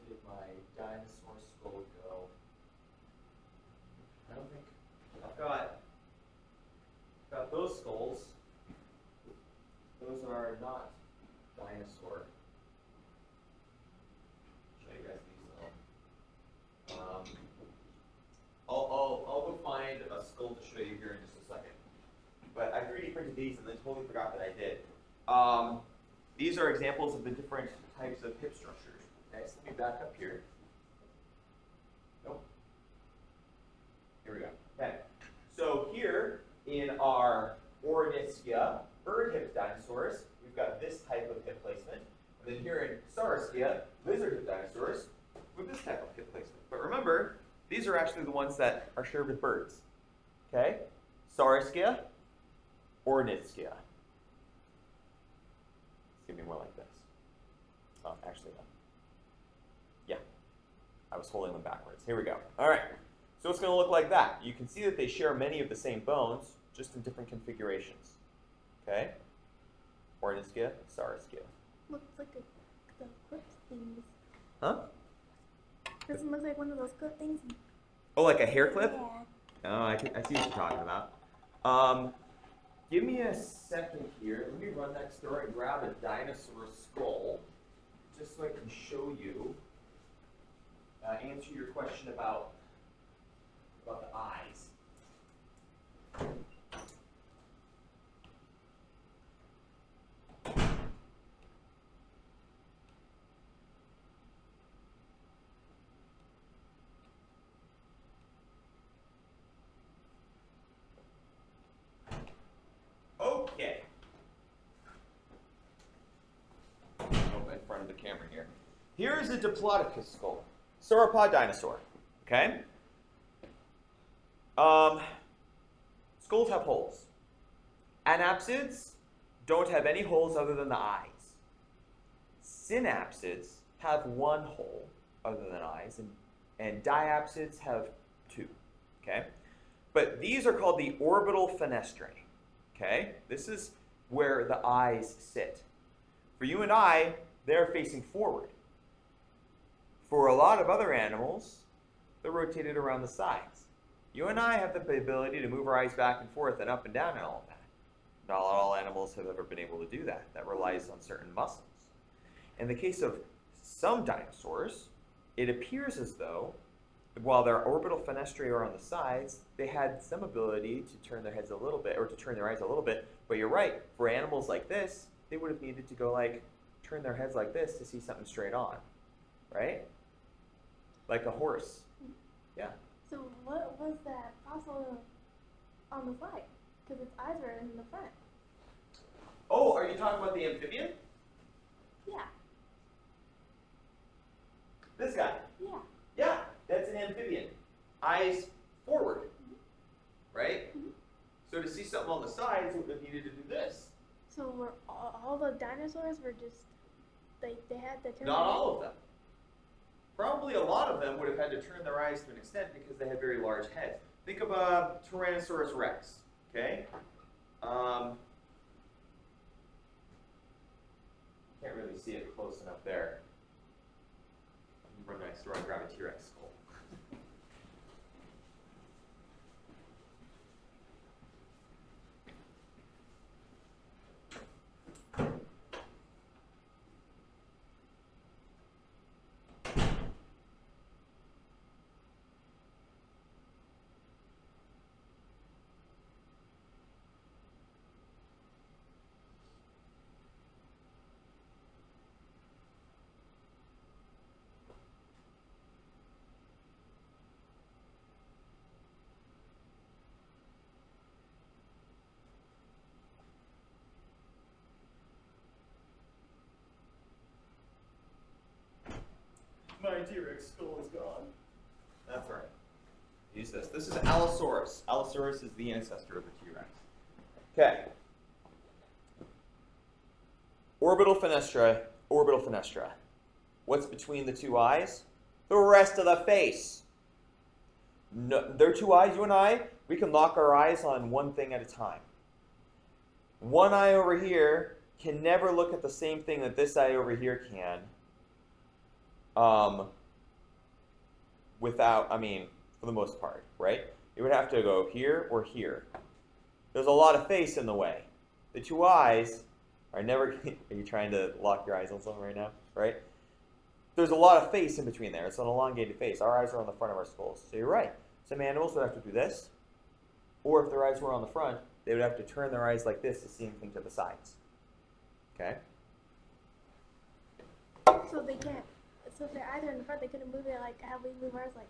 did my dinosaur skull go? I don't think I've got those skulls. Those are not dinosaur. Show you guys these though. I'll go find a skull to show you here in just a second. But I 3D printed these and then totally forgot that I did. These are examples of the different types of hip structures. Okay, so let me back up here. Nope. Here we go. Okay. So here in our Ornischia, bird hip dinosaurs, we've got this type of hip placement. And then here in Saurischia, lizard hip dinosaurs, with this type of hip placement. But remember, these are actually the ones that are shared with birds. Okay? Saurischia, Ornischia. It's going to be more like this. Oh, actually, no. Yeah. I was holding them backwards. Here we go. All right. So it's going to look like that. You can see that they share many of the same bones, just in different configurations. Okay? Ornischia, Saurischia. Looks like the clip things. Huh? Doesn't look like one of those clip things. Oh, like a hair clip? Yeah. Oh, I see what you're talking about. Give me a second here. Let me run next door and grab a dinosaur skull, just so I can show you, answer your question about the eyes. Here's a Diplodocus skull, sauropod dinosaur. Okay. Skulls have holes. Anapsids don't have any holes other than the eyes. Synapsids have one hole other than eyes, and diapsids have two. Okay. But these are called the orbital fenestrae. Okay. This is where the eyes sit. For you and I, they're facing forward. For a lot of other animals, they're rotated around the sides. You and I have the ability to move our eyes back and forth and up and down and all of that. Not all animals have ever been able to do that. That relies on certain muscles. In the case of some dinosaurs, it appears as though, while their orbital fenestrae are on the sides, they had some ability to turn their heads a little bit, or to turn their eyes a little bit. But you're right, for animals like this, they would have needed to go like, turn their heads like this to see something straight on, right? Like a horse. Yeah. So what was that fossil on the side? Because its eyes were in the front. Oh, are you talking about the amphibian? Yeah. This guy? Yeah. Yeah, that's an amphibian. Eyes forward, right? Mm-hmm. So to see something on the sides, it would have needed to do this. So were all the dinosaurs were just, they had to turn Not all of them. Probably a lot of them would have had to turn their eyes to an extent because they had very large heads. Think of a Tyrannosaurus rex, okay? Can't really see it close enough there. Run next door and grab a T-Rex skull. My T-Rex skull is gone. That's right. Use this. This is Allosaurus. Allosaurus is the ancestor of the T-Rex. Okay. Orbital fenestra. Orbital fenestra. What's between the two eyes? The rest of the face. No, there are two eyes. You and I, we can lock our eyes on one thing at a time. One eye over here can never look at the same thing that this eye over here can. Without, for the most part, right? It would have to go here or here. There's a lot of face in the way. The two eyes are never, are you trying to lock your eyes on something right now, right? There's a lot of face in between there. It's an elongated face. Our eyes are on the front of our skulls. So you're right. Some animals would have to do this, or if their eyes were on the front, they would have to turn their eyes like this to see anything to the sides. Okay? So they can't. So if they're either in the front, they couldn't move it like how we move ours. Like,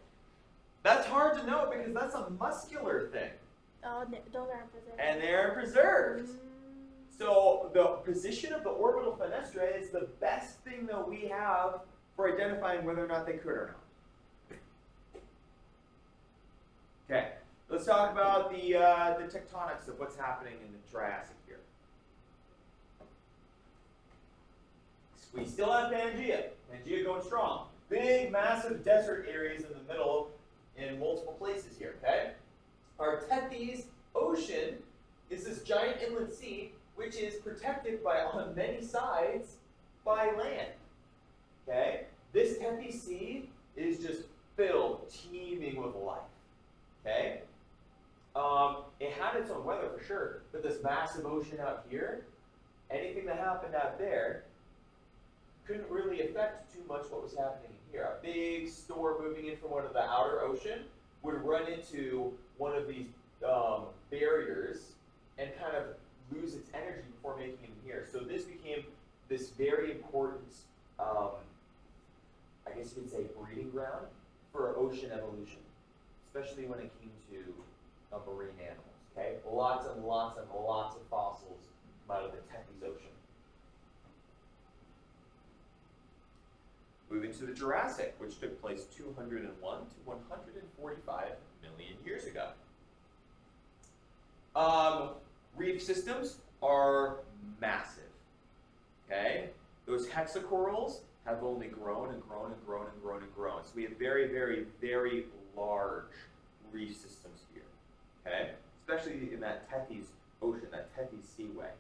That's hard to know because that's a muscular thing. oh, those aren't preserved. And they're preserved. So the position of the orbital fenestra is the best thing that we have for identifying whether or not they could or not. Okay, let's talk about the tectonics of what's happening in the Triassic here. We still have Pangea. Pangea going strong. Big, massive desert areas in the middle in multiple places here, okay? Our Tethys Ocean is this giant inland sea which is protected by on many sides by land, okay? This Tethys Sea is just filled, teeming with life, okay? It had its own weather for sure, but this massive ocean out here, anything that happened out there couldn't really affect too much what was happening here. A big store moving in from one of the outer ocean would run into one of these barriers and kind of lose its energy before making it in here. So this became this very important, I guess you could say, breeding ground for ocean evolution, especially when it came to marine animals. Okay, lots and lots and lots of fossils come out of the Tethys Ocean. Moving to the Jurassic, which took place 201 to 145 million years ago. Reef systems are massive. Okay? Those hexacorals have only grown and grown and grown and grown and grown. So we have very, very, very large reef systems here. Okay? Especially in that Tethys Ocean, that Tethys Seaway.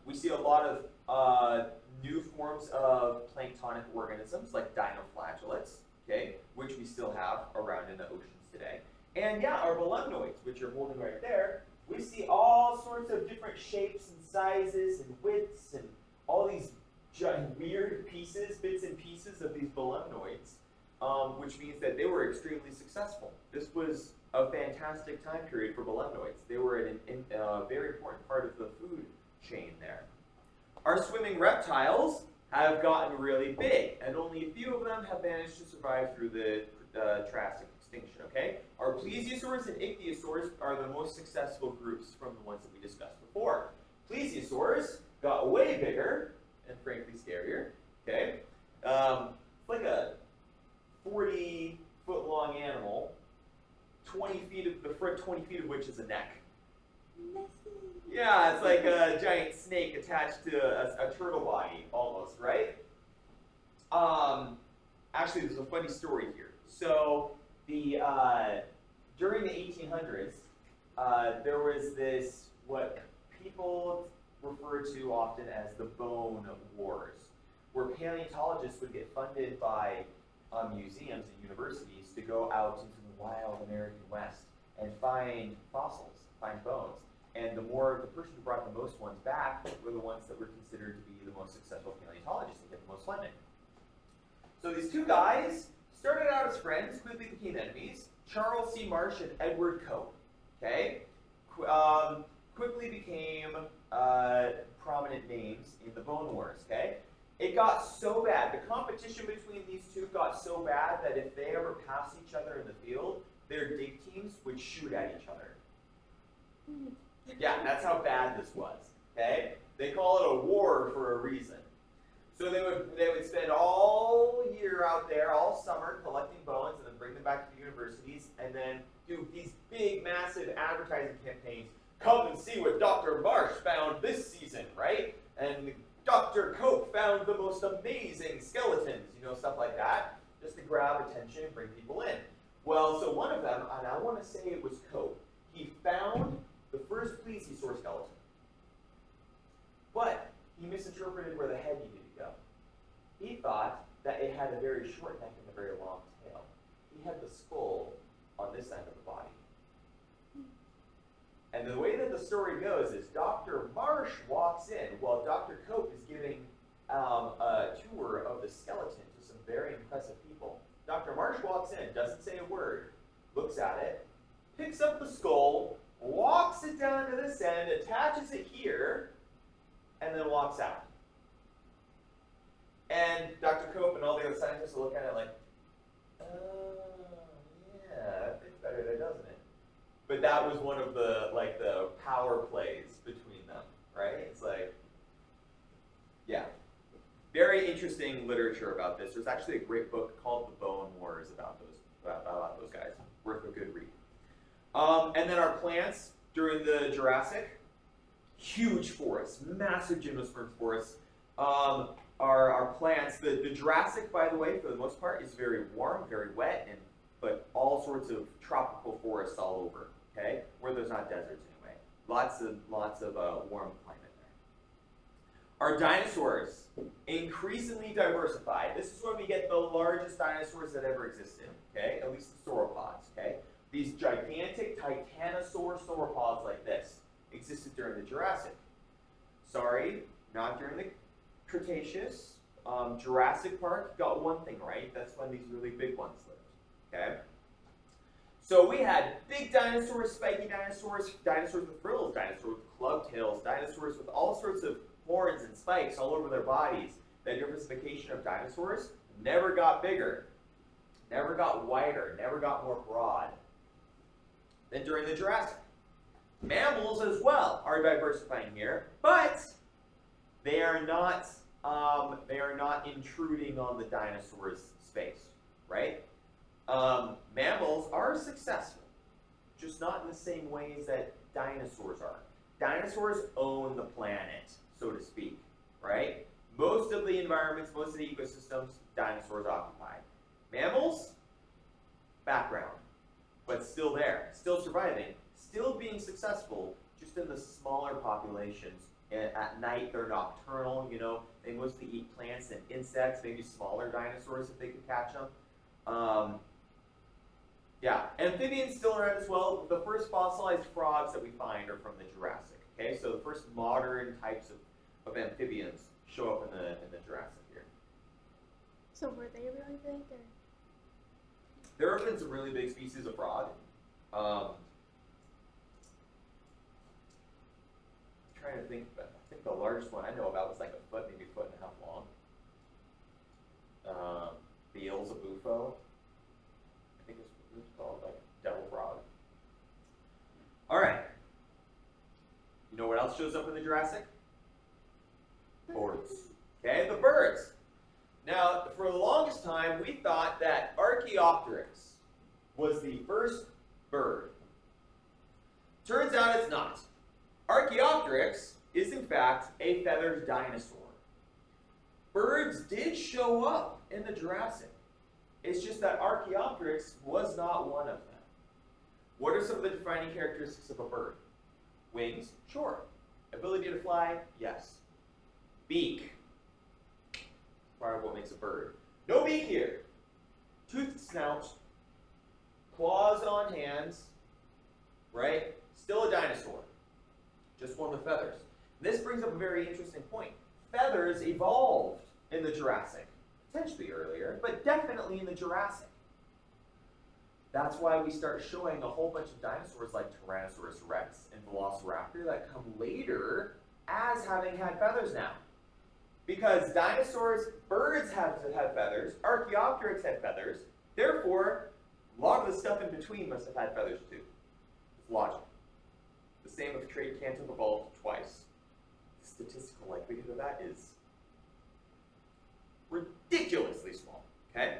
We see a lot of new forms of planktonic organisms like dinoflagellates, okay, which we still have around in the oceans today. And yeah, our belemnoids, which you're holding right there, we see all sorts of different shapes and sizes and widths and all these giant weird pieces, bits and pieces of these belemnoids, which means that they were extremely successful. This was a fantastic time period for belemnoids. They were a very important part of the food chain there. Our swimming reptiles have gotten really big, and only a few of them have managed to survive through the Triassic extinction, okay? Our plesiosaurs and ichthyosaurs are the most successful groups from the ones that we discussed before. Plesiosaurs got way bigger and frankly scarier, okay? It's like a 40-foot-long animal, 20 feet of the front 20 feet of which is a neck. Yeah, it's like a giant snake attached to a turtle body, almost, right? Actually, there's a funny story here. So, during the 1800s, there was this, what people refer to often as the Bone Wars, where paleontologists would get funded by museums and universities to go out into the wild American West and find fossils, find bones. And the person who brought the most ones back were the ones that were considered to be the most successful paleontologists and get the most funding. So these two guys started out as friends, quickly became enemies. Charles C. Marsh and Edward Cope, okay? Quickly became prominent names in the Bone Wars, okay? It got so bad, the competition between these two got so bad that if they ever passed each other in the field, their dig teams would shoot at each other. Yeah, that's how bad this was, okay? They call it a war for a reason. So they would spend all year out there, all summer, collecting bones and then bring them back to the universities and then do these big, massive advertising campaigns. Come and see what Dr. Marsh found this season, right? And Dr. Cope found the most amazing skeletons, you know, stuff like that, just to grab attention and bring people in. Well, so one of them, and I want to say it was Cope, he found the first plesiosaur skeleton. But he misinterpreted where the head needed to go. He thought that it had a very short neck and a very long tail. He had the skull on this end of the body. And the way that the story goes is Dr. Marsh walks in while Dr. Cope is giving a tour of the skeleton to some very impressive people. Dr. Marsh walks in, doesn't say a word, looks at it, picks up the skull, walks it down to this end, attaches it here, and then walks out. And Dr. Cope and all the other scientists will look at it like, yeah, it fits better there, doesn't it? But that was one of the, like, the power plays between them, right? It's like, yeah. Very interesting literature about this. There's actually a great book called The Bone Wars about those guys. Worth a good read. And then our plants during the Jurassic, huge forests, massive gymnosperm forests. Our plants, the Jurassic, by the way, for the most part, is very warm, very wet, but all sorts of tropical forests all over, okay? Where there's not deserts anyway. Lots of warm climate there. Our dinosaurs, increasingly diversified. This is when we get the largest dinosaurs that ever existed, okay? At least the sauropods, okay? These gigantic titanosaur sauropods like this existed during the Jurassic. Sorry, not during the Cretaceous. Jurassic Park got one thing right. That's when these really big ones lived, okay? So we had big dinosaurs, spiky dinosaurs, dinosaurs with frills, dinosaurs with club tails, dinosaurs with all sorts of horns and spikes all over their bodies. The diversification of dinosaurs never got bigger, never got wider, never got more broad than during the Jurassic. Mammals as well are diversifying here, but they are not they are not intruding on the dinosaurs' space, right? Mammals are successful, just not in the same ways that dinosaurs are. Dinosaurs own the planet, so to speak, right? Most of the environments, most of the ecosystems, dinosaurs occupy. Mammals, background, but still there, still surviving, still being successful, just in the smaller populations. And at night, they're nocturnal, you know, they mostly eat plants and insects, maybe smaller dinosaurs if they could catch them. Yeah, amphibians still around as well. The first fossilized frogs that we find are from the Jurassic. Okay, so the first modern types of amphibians show up in the Jurassic here. So were they really big? Or? There have been some really big species of frog. I'm trying to think, but I think the largest one I know about was like a foot, maybe a foot and a half long. Beelzebufo. I think it's called like devil frog. All right. You know what else shows up in the Jurassic? Birds. Okay, the birds. Now, for the longest time, we thought that Archaeopteryx was the first bird. Turns out it's not. Archaeopteryx is, in fact, a feathered dinosaur. Birds did show up in the Jurassic. It's just that Archaeopteryx was not one of them. What are some of the defining characteristics of a bird? Wings? Sure. Ability to fly? Yes. Beak. Part of what makes a bird. No beak here. Toothed snout. Claws on hands. Right? Still a dinosaur. Just one with feathers. This brings up a very interesting point. Feathers evolved in the Jurassic. Potentially earlier, but definitely in the Jurassic. That's why we start showing a whole bunch of dinosaurs like Tyrannosaurus rex and Velociraptor that come later as having had feathers now. Because dinosaurs, birds have feathers, Archaeopteryx had feathers, therefore, a lot of the stuff in between must have had feathers too. It's logical. The same with trade can't have evolved twice. The statistical likelihood of that is ridiculously small, okay?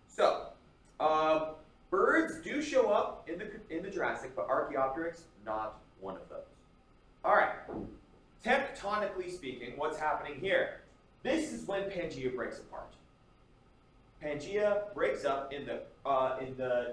So, birds do show up in the Jurassic, but Archaeopteryx, not one of those. All right, tectonically speaking, what's happening here? This is when Pangaea breaks apart. Pangaea breaks up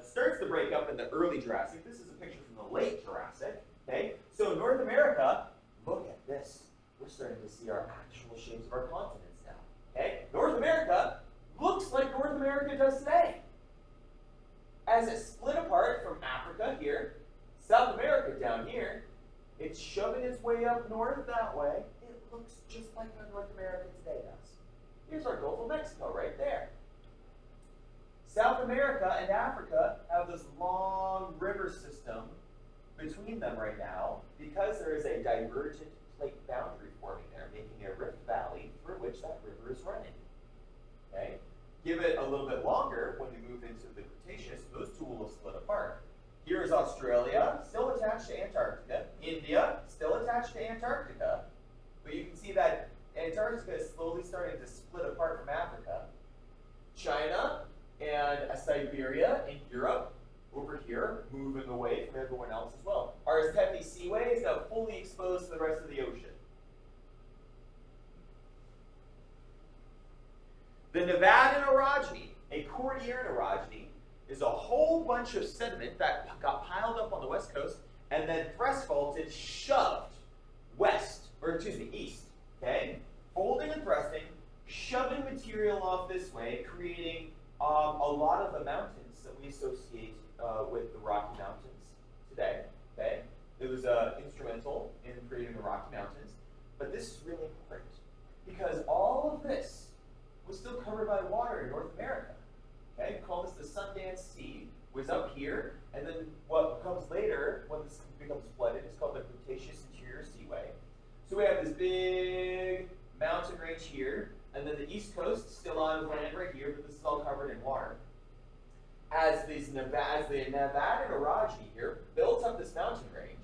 starts to break up in the early Jurassic. This is a picture from the late Jurassic, okay? So North America, look at this. We're starting to see our actual shapes of our continents now, okay? North America looks like North America does today. As it split apart from Africa here, South America down here, it's shoving its way up north that way. It looks just like how North America today does. Here's our Gulf of Mexico right there. South America and Africa have this long river system between them right now because there is a divergent plate boundary forming there, making a rift valley through which that river is running. Okay? Give it a little bit longer when we move into the Cretaceous, those two will have split apart. Here is Australia, still attached to Antarctica. India, still attached to Antarctica. But you can see that Antarctica is slowly starting to split apart from Africa. China and Siberia in Europe, over here, moving away from everyone else as well. Our Aztepi Seaway is now fully exposed to the rest of the ocean. The Nevadan orogeny, a Cordilleran orogeny, is a whole bunch of sediment that got piled up on the west coast and then thrust faulted, shoved east, okay? Folding and thrusting, shoving material off this way, creating a lot of the mountains that we associate with the Rocky Mountains today, okay? It was instrumental in creating the Rocky Mountains, but this is really important because all of this was still covered by water in North America. Okay, we call this the Sundance Sea. It was up here, and then what comes later, when this becomes flooded, is called the Cretaceous Interior Seaway. So we have this big mountain range here, and then the east coast still on land right here, but this is all covered in water. As the Nevadan orogeny here built up this mountain range,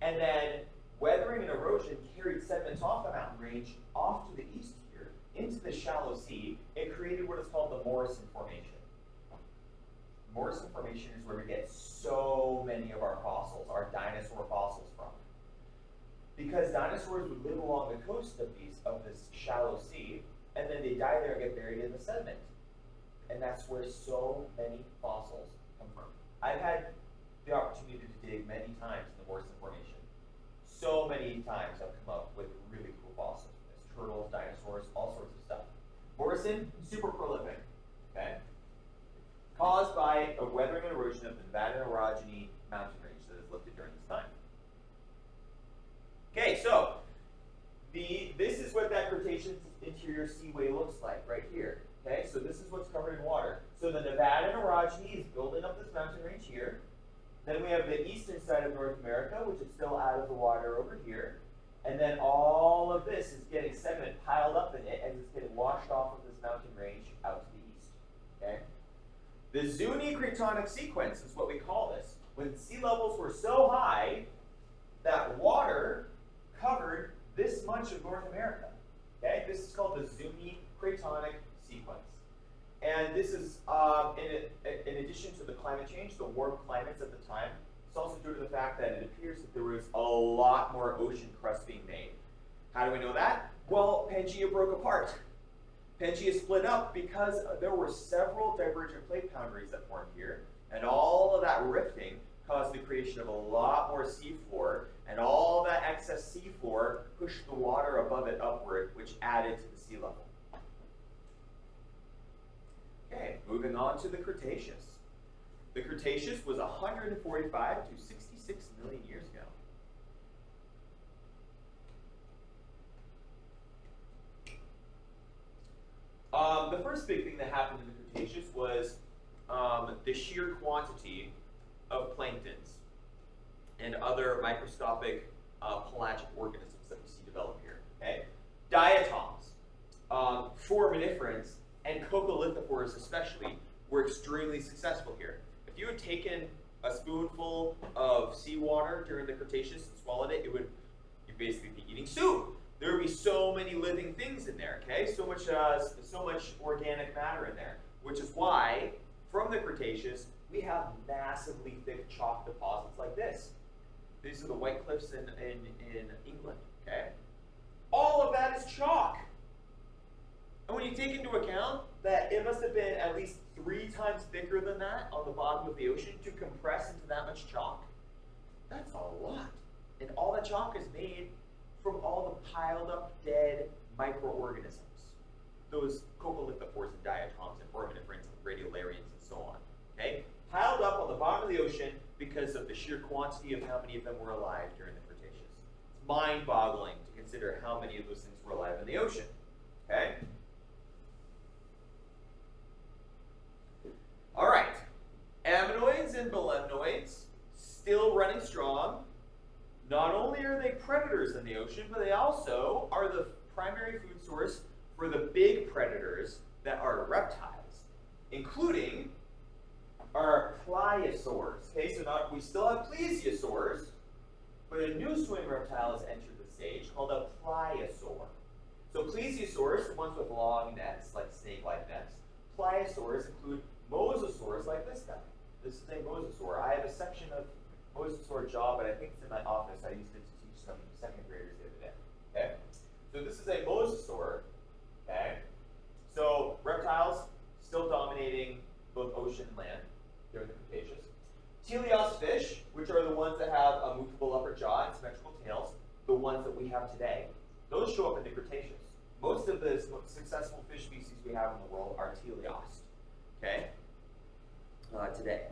and then weathering and erosion carried sediment off the mountain range off to the east here into the shallow sea. It created what is called the Morrison Formation. Morrison Formation is where we get so many of our fossils, our dinosaur fossils, from. Because dinosaurs would live along the coast of this shallow sea, and then they die there and get buried in the sediment. And that's where so many fossils come from. I've had the opportunity to dig many times in the Morrison Formation. So many times I've come up with really cool fossils. There's turtles, dinosaurs, all sorts of stuff. Morrison, super prolific, okay? Caused by a weathering and erosion of the Nevada and orogeny mountain range that is lifted during this time. Okay, so this is what that Cretaceous interior seaway looks like right here. Okay, so this is what's covered in water. So the Nevada and orogeny is building up this mountain range here. Then we have the eastern side of North America, which is still out of the water over here. And then all of this is getting sediment piled up in it, and it's getting washed off of this mountain range out to the east. Okay? The Zuni cratonic sequence is what we call this. When sea levels were so high that water covered this much of North America. Okay? This is called the Zuni cratonic sequence. And this is, in addition to the climate change, the warm climates at the time, it's also due to the fact that it appears that there was a lot more ocean crust being made. How do we know that? Well, Pangaea broke apart. Pangaea split up because there were several divergent plate boundaries that formed here, and all of that rifting caused the creation of a lot more seafloor, and all that excess seafloor pushed the water above it upward, which added to the sea level. Okay, moving on to the Cretaceous. The Cretaceous was 145 to 66 million years ago. The first big thing that happened in the Cretaceous was the sheer quantity of planktons and other microscopic pelagic organisms that we see develop here. Okay? Diatoms, foraminiferans, and coccolithophores especially were extremely successful here. If you had taken a spoonful of seawater during the Cretaceous and swallowed it, you'd basically be eating soup. There would be so many living things in there, okay? So much organic matter in there, which is why, from the Cretaceous, we have massively thick chalk deposits like this. These are the White Cliffs in England, okay? All of that is chalk. And when you take into account that it must have been at least 3 times thicker than that on the bottom of the ocean to compress into that much chalk, that's a lot. And all that chalk is made from all the piled up dead microorganisms. Those coccolithophores and diatoms and foraminiferans and radiolarians and so on. Okay? Piled up on the bottom of the ocean because of the sheer quantity of how many of them were alive during the Cretaceous. It's mind-boggling to consider how many of those things were alive in the ocean. Okay? All right. Ammonoids and belemnoids still running strong. Not only are they predators in the ocean, but they also are the primary food source for the big predators that are reptiles, including our pliosaurs. Okay, so we still have plesiosaurs, but a new swim reptile has entered the stage called a pliosaur. So plesiosaurs, the ones with long necks, like snake-like necks. Pliosaurs include mosasaurs like this guy. This is a mosasaur. I have a section of mosasaur jaw, but I think it's in my office. I used it to teach some second graders the other day. Okay? So this is a mosasaur. Okay? So reptiles still dominating both ocean and land during the Cretaceous. Teleost fish, which are the ones that have a movable upper jaw and symmetrical tails, the ones that we have today, those show up in the Cretaceous. Most of the successful fish species we have in the world are teleost. Okay? Today.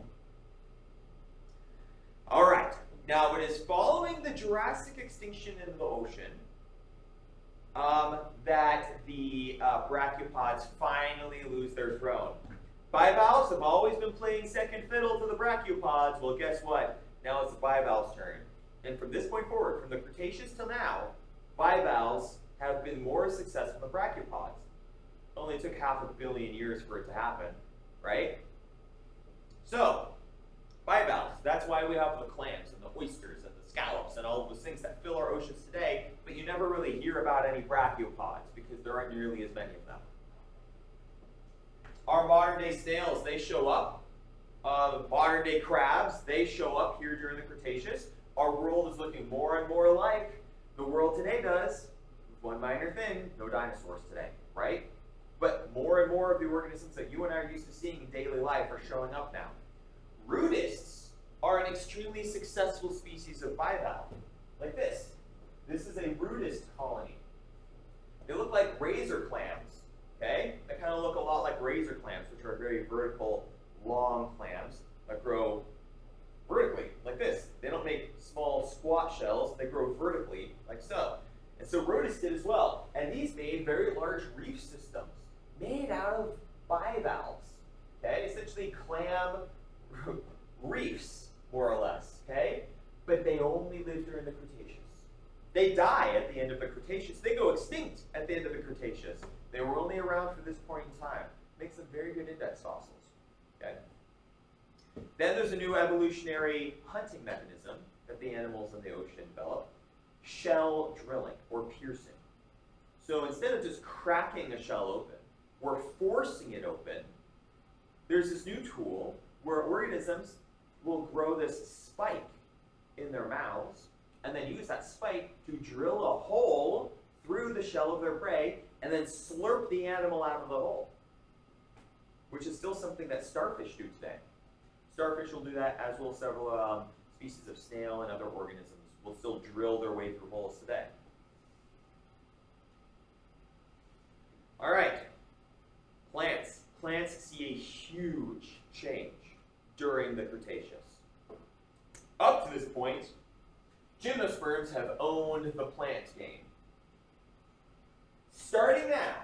All right. Now, it is following the Jurassic extinction in the ocean that the brachiopods finally lose their throne. Bivalves have always been playing second fiddle to the brachiopods. Well, guess what? Now it's the bivalves' turn. And from this point forward, from the Cretaceous till now, bivalves have been more successful than brachiopods. It only took 500 million years for it to happen, right? So, bivalves, that's why we have the clams and the oysters and the scallops and all of those things that fill our oceans today, but you never really hear about any brachiopods because there aren't nearly as many of them. Our modern day snails, they show up. Modern day crabs, they show up here during the Cretaceous. Our world is looking more and more like the world today does. One minor thing, no dinosaurs today, right? But more and more of the organisms that you and I are used to seeing in daily life are showing up now. Rudists are an extremely successful species of bivalve, like this. This is a rudist colony. They look like razor clams, okay? They kind of look a lot like razor clams, which are very vertical, long clams that grow vertically, like this. They don't make small, squat shells. They grow vertically, like so. And so Rodists did as well. And these made very large reef systems made out of bivalves, okay? Essentially clam reefs, more or less, okay? But they only lived during the Cretaceous. They die at the end of the Cretaceous. They go extinct at the end of the Cretaceous. They were only around for this point in time. Makes them very good index fossils, okay? Then there's a new evolutionary hunting mechanism that the animals in the ocean develop. Shell drilling, or piercing. So instead of just cracking a shell open, we're forcing it open. There's this new tool where organisms will grow this spike in their mouths and then use that spike to drill a hole through the shell of their prey and then slurp the animal out of the hole, which is still something that starfish do today. Starfish will do that, as will several species of snail and other organisms will still drill their way through holes today. All right, plants. Plants see a huge change during the Cretaceous. Up to this point, gymnosperms have owned the plant game. Starting now,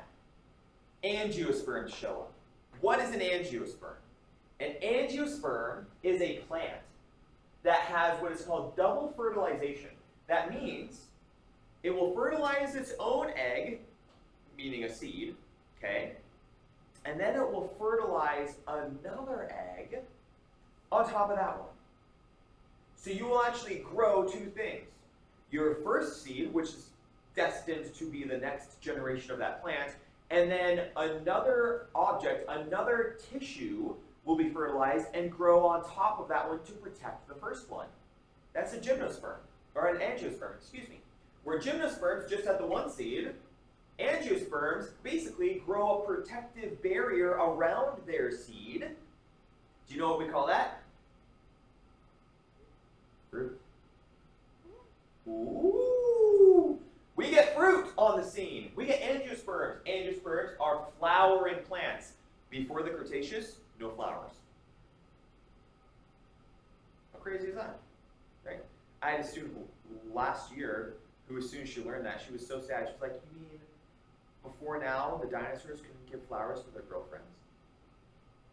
angiosperms show up. What is an angiosperm? An angiosperm is a plant that has what is called double fertilization. That means it will fertilize its own egg, meaning a seed, okay? And then it will fertilize another egg on top of that one. So you will actually grow two things. Your first seed, which is destined to be the next generation of that plant, and then another object, another tissue will be fertilized and grow on top of that one to protect the first one. That's a gymnosperm, or an angiosperm, excuse me. Where gymnosperms just had the one seed, angiosperms basically grow a protective barrier around their seed. Do you know what we call that? Fruit. Ooh! We get fruit on the scene. We get angiosperms. Angiosperms are flowering plants. Before the Cretaceous, no flowers. How crazy is that? Right? I had a student last year who, as soon as she learned that, she was so sad. She was like, "You mean before now, the dinosaurs couldn't give flowers to their girlfriends?"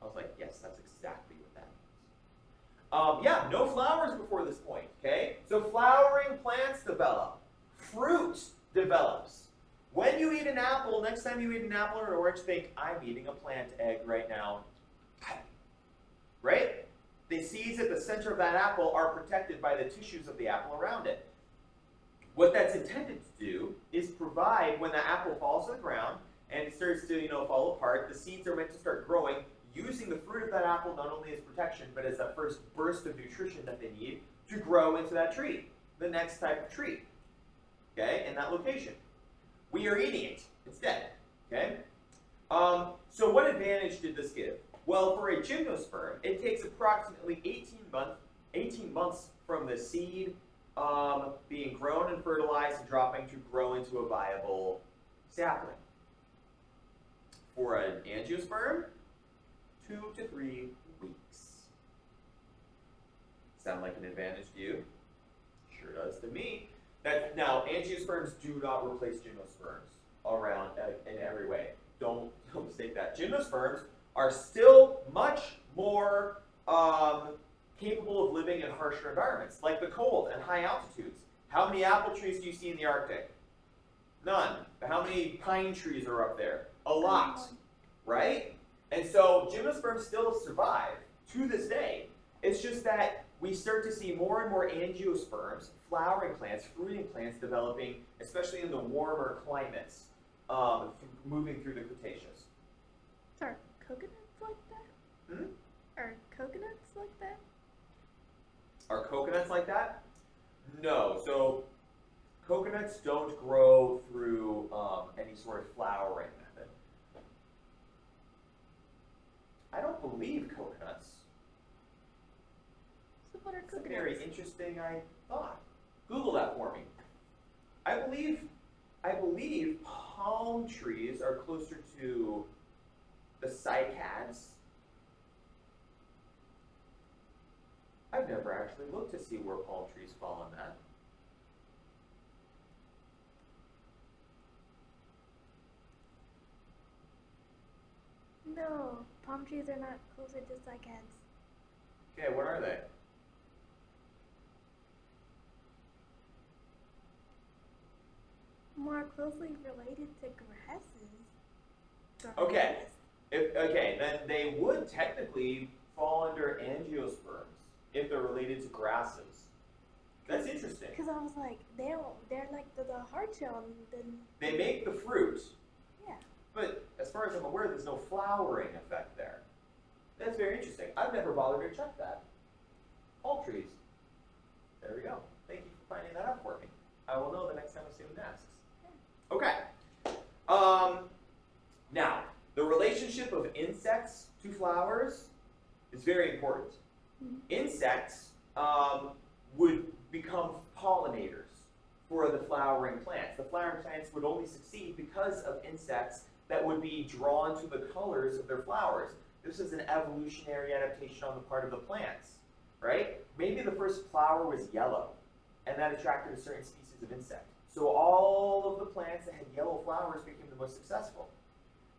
I was like, "Yes, that's exactly what that means." Yeah, no flowers before this point, okay? So flowering plants develop. Fruit develops. When you eat an apple, next time you eat an apple or an orange, think, "I'm eating a plant egg right now." Right? The seeds at the center of that apple are protected by the tissues of the apple around it. What that's intended to do is provide, when the apple falls to the ground and it starts to, fall apart, the seeds are meant to start growing, using the fruit of that apple not only as protection, but as that first burst of nutrition that they need to grow into that tree, the next type of tree, okay, in that location. We are eating it instead, okay? So what advantage did this give? Well, for a gymnosperm, it takes approximately 18 months from the seed being grown and fertilized and dropping to grow into a viable sapling. For an angiosperm, 2 to 3 weeks. Sound like an advantage to you? Sure does to me. Now, angiosperms do not replace gymnosperms around in every way. Don't mistake that. Gymnosperms are still much more capable of living in harsher environments, like the cold and high altitudes. How many apple trees do you see in the Arctic? None. But how many pine trees are up there? A lot, right? And so gymnosperms still survive to this day. It's just that we start to see more and more angiosperms, flowering plants, fruiting plants developing, especially in the warmer climates, moving through the Cretaceous. Are coconuts like that? Hmm? Are coconuts like that? Are coconuts like that? No. So coconuts don't grow through any sort of flowering method. I don't believe coconuts. So what are It's a coconuts? very interesting thought. Google that for me. I believe palm trees are closer to the cycads. I've never actually looked to see where palm trees fall on that. No, palm trees are not closer to cycads. Okay, what are they? More closely related to grasses. Okay. Then they would technically fall under angiosperms if they're related to grasses. That's interesting. Because I was like, they're like the hard shell. And then, They make the fruit, yeah. but as far as I'm aware, there's no flowering effect there. That's very interesting. I've never bothered to check that. Palm trees. There we go. Thank you for finding that out for me. I will know the next time a student asks. Okay. Now, the relationship of insects to flowers is very important. Mm-hmm. Insects would become pollinators for the flowering plants. The flowering plants would only succeed because of insects that would be drawn to the colors of their flowers. This is an evolutionary adaptation on the part of the plants, right? Maybe the first flower was yellow, and that attracted a certain species of insect. So all of the plants that had yellow flowers became the most successful.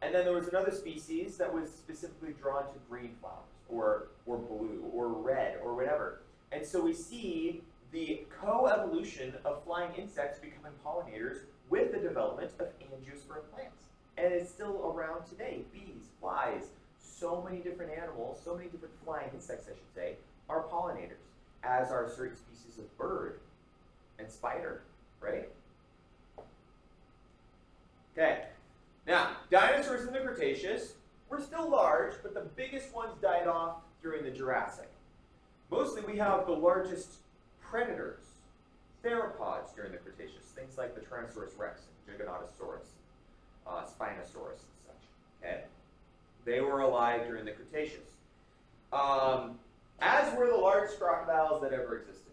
And then there was another species that was specifically drawn to green flowers, or blue, or red, or whatever. And so we see the co-evolution of flying insects becoming pollinators with the development of angiosperm plants. And it's still around today. Bees, flies, so many different animals, so many different flying insects, I should say, are pollinators, as are certain species of bird and spider, right? Okay, now, dinosaurs in the Cretaceous were still large, but the biggest ones died off during the Jurassic. Mostly we have the largest predators, theropods during the Cretaceous, things like the Tyrannosaurus rex and Giganotosaurus, Spinosaurus and such, okay? They were alive during the Cretaceous. As were the largest crocodiles that ever existed.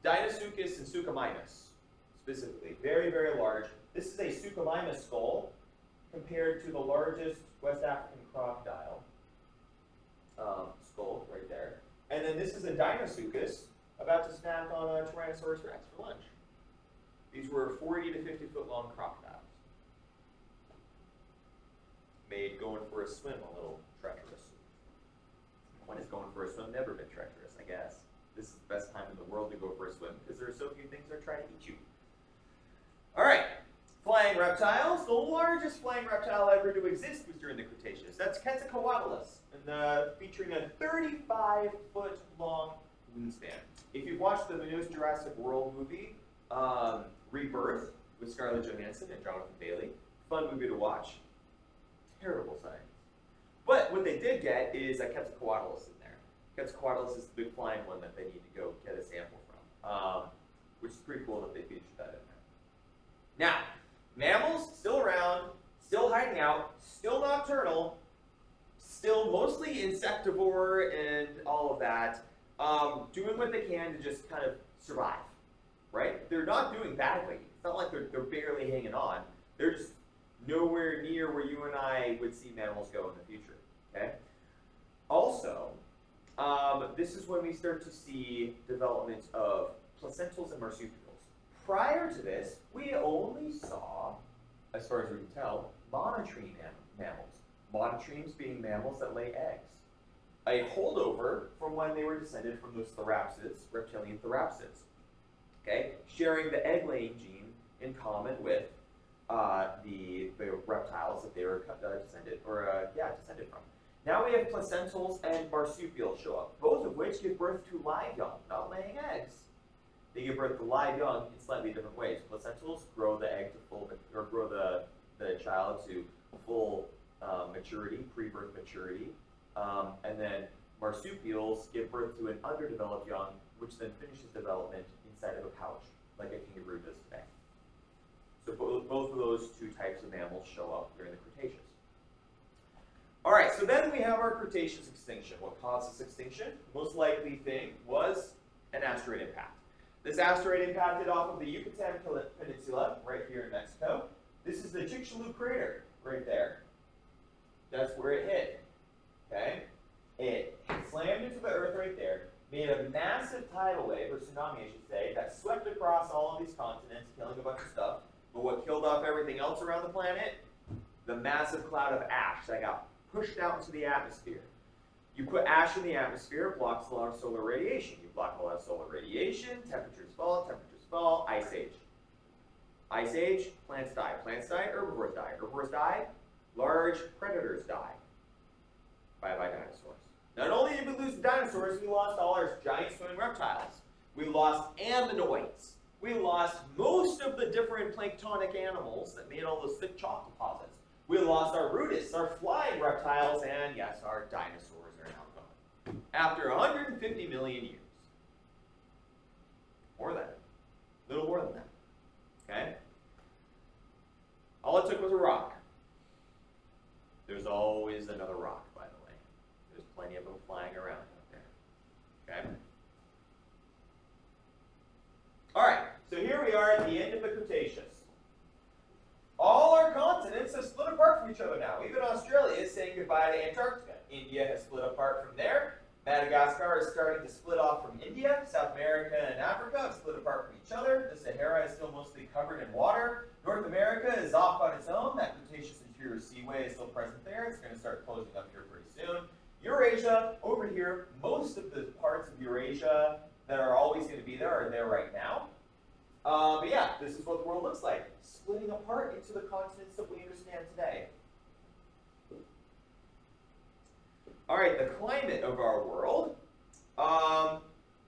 Deinosuchus and Suchomimus, specifically, very, very large. This is a Suchomimus skull compared to the largest West African crocodile skull right there. And then this is a Deinosuchus about to snack on a Tyrannosaurus rex for lunch. These were 40 to 50 foot long crocodiles. Made going for a swim a little treacherous. When is going for a swim never been treacherous, I guess. This is the best time in the world to go for a swim because there are so few things that are trying to eat you. All right, flying reptiles. The largest flying reptile ever to exist was during the Cretaceous. That's Quetzalcoatlus, and featuring a 35-foot long wingspan. If you've watched the newest Jurassic World movie, Rebirth, with Scarlett Johansson and Jonathan Bailey, fun movie to watch. Terrible science. But what they did get is a Quetzalcoatlus in there. Quetzalcoatlus is the big flying one that they need to go get a sample from, which is pretty cool that they featured that in there. Now, mammals still around, still hiding out, still nocturnal, still mostly insectivore and all of that, doing what they can to just kind of survive, right? They're not doing badly. It's not like they're barely hanging on. They're just nowhere near where you and I would see mammals go in the future, okay? Also, this is when we start to see development of placentals and marsupials. Prior to this, we only saw, as far as we can tell, monotreme mammals. Monotremes being mammals that lay eggs. A holdover from when they were descended from those therapsids, reptilian therapsids. Okay, sharing the egg-laying gene in common with the reptiles that they were descended from. Now we have placentals and marsupials show up, both of which give birth to live young, not laying eggs. They give birth to live young in slightly different ways. Placentals grow the egg to full, or grow the child to full maturity, pre-birth maturity, and then marsupials give birth to an underdeveloped young, which then finishes development inside of a pouch, like a kangaroo does today. So both of those two types of mammals show up during the Cretaceous. All right, so then we have our Cretaceous extinction. What caused this extinction? The most likely thing was an asteroid impact. This asteroid impacted off of the Yucatan Peninsula, right here in Mexico. This is the Chicxulub crater, right there. That's where it hit, okay? It slammed into the earth right there, made a massive tidal wave, or tsunami I should say, that swept across all of these continents, killing a bunch of stuff. But what killed off everything else around the planet? The massive cloud of ash that got pushed out into the atmosphere. You put ash in the atmosphere, it blocks a lot of solar radiation. You block a lot of solar radiation, temperatures fall, ice age. Ice age, plants die. Plants die, herbivores die. Herbivores die, large predators die. Bye-bye dinosaurs. Not only did we lose the dinosaurs, we lost all our giant swimming reptiles. We lost ammonoids. We lost most of the different planktonic animals that made all those thick chalk deposits. We lost our rudis, our flying reptiles, and yes, our dinosaurs are now gone. After 150 million years. More than. A little more than that. Okay? All it took was a rock. There's always another rock, by the way. There's plenty of them flying around out there. Okay? All right, so here we are at the end of the Cretaceous. All our continents have split apart from each other now. Even Australia is saying goodbye to Antarctica. India has split apart from there. Madagascar is starting to split off from India. South America and Africa have split apart from each other. The Sahara is still mostly covered in water. North America is off on its own. That Cretaceous interior seaway is still present there. It's going to start closing up here pretty soon. Eurasia, over here, most of the parts of Eurasia that are always going to be there are there right now. But yeah, this is what the world looks like, splitting apart into the continents that we understand today. All right, the climate of our world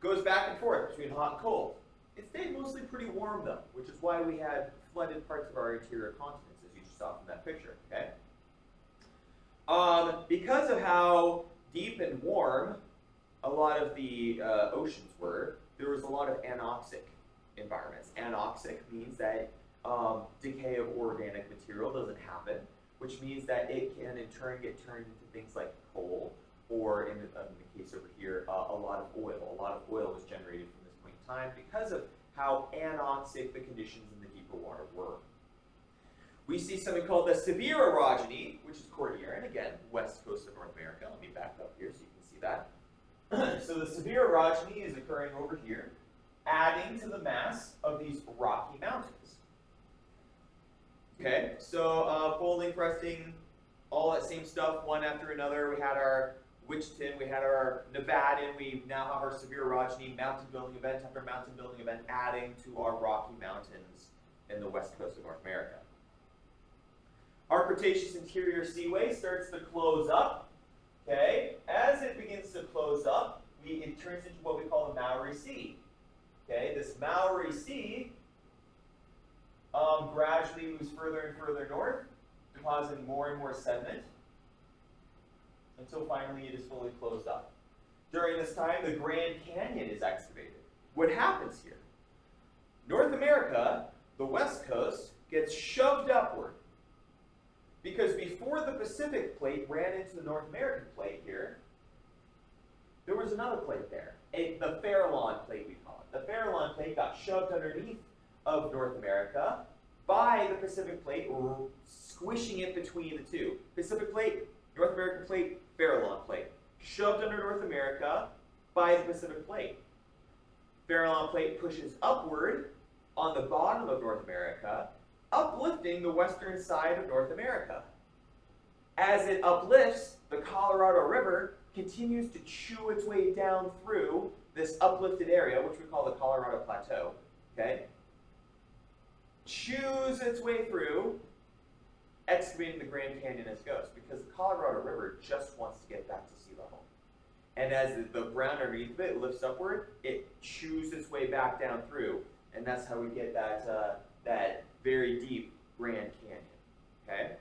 goes back and forth between hot and cold. It stayed mostly pretty warm though, which is why we had flooded parts of our interior continents, as you just saw from that picture, okay? Because of how deep and warm a lot of the oceans were, there was a lot of anoxic environments. Anoxic means that decay of organic material doesn't happen, which means that it can in turn get turned into things like coal, or in the case over here, a lot of oil. A lot of oil was generated from this point in time because of how anoxic the conditions in the deeper water were. We see something called the severe orogeny, which is Cordilleran, again, west coast of North America. Let me back up here so you can see that. So the severe orogeny is occurring over here, adding to the mass of these rocky mountains. Okay, so folding, cresting, all that same stuff, one after another. We had our Wichita, we had our Nevadan, we now have our severe orogeny, mountain building event after mountain building event, adding to our Rocky Mountains in the west coast of North America. Our Cretaceous interior seaway starts to close up. Okay, as it begins to close up, it turns into what we call the Maori Sea. Okay, this Maori Sea gradually moves further and further north, depositing more and more sediment, until finally it is fully closed up. During this time, the Grand Canyon is excavated. What happens here? North America, the west coast, gets shoved upward. Because before the Pacific plate ran into the North American plate here, there was another plate there, the Farallon plate we call it. The Farallon plate got shoved underneath of North America by the Pacific plate, squishing it between the two. Pacific plate, North American plate, Farallon plate. Shoved under North America by the Pacific plate. Farallon plate pushes upward on the bottom of North America, uplifting the western side of North America. As it uplifts, the Colorado River continues to chew its way down through this uplifted area, which we call the Colorado Plateau, okay? Chews its way through, excavating the Grand Canyon as it goes, because the Colorado River just wants to get back to sea level. And as the ground underneath it lifts upward, it chews its way back down through, and that's how we get that very deep Grand Canyon. Okay?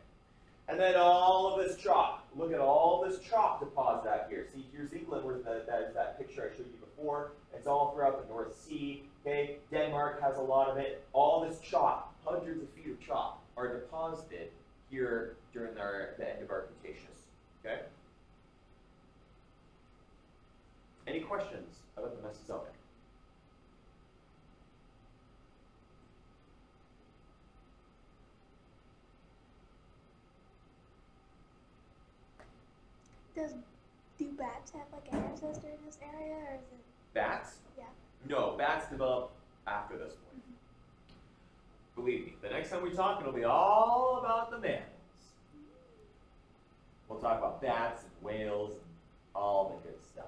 And then all of this chalk. Look at all this chalk deposit out here. See, here's England, where that picture I showed you before. It's all throughout the North Sea. Okay? Denmark has a lot of it. All this chalk, hundreds of feet of chalk, are deposited here during the end of our Cretaceous. Okay? Any questions about the Mesozoic? Do bats have like an ancestor in this area, or is it? Bats? Yeah. No, bats develop after this point. Believe me, the next time we talk, it'll be all about the mammals. We'll talk about bats and whales and all the good stuff.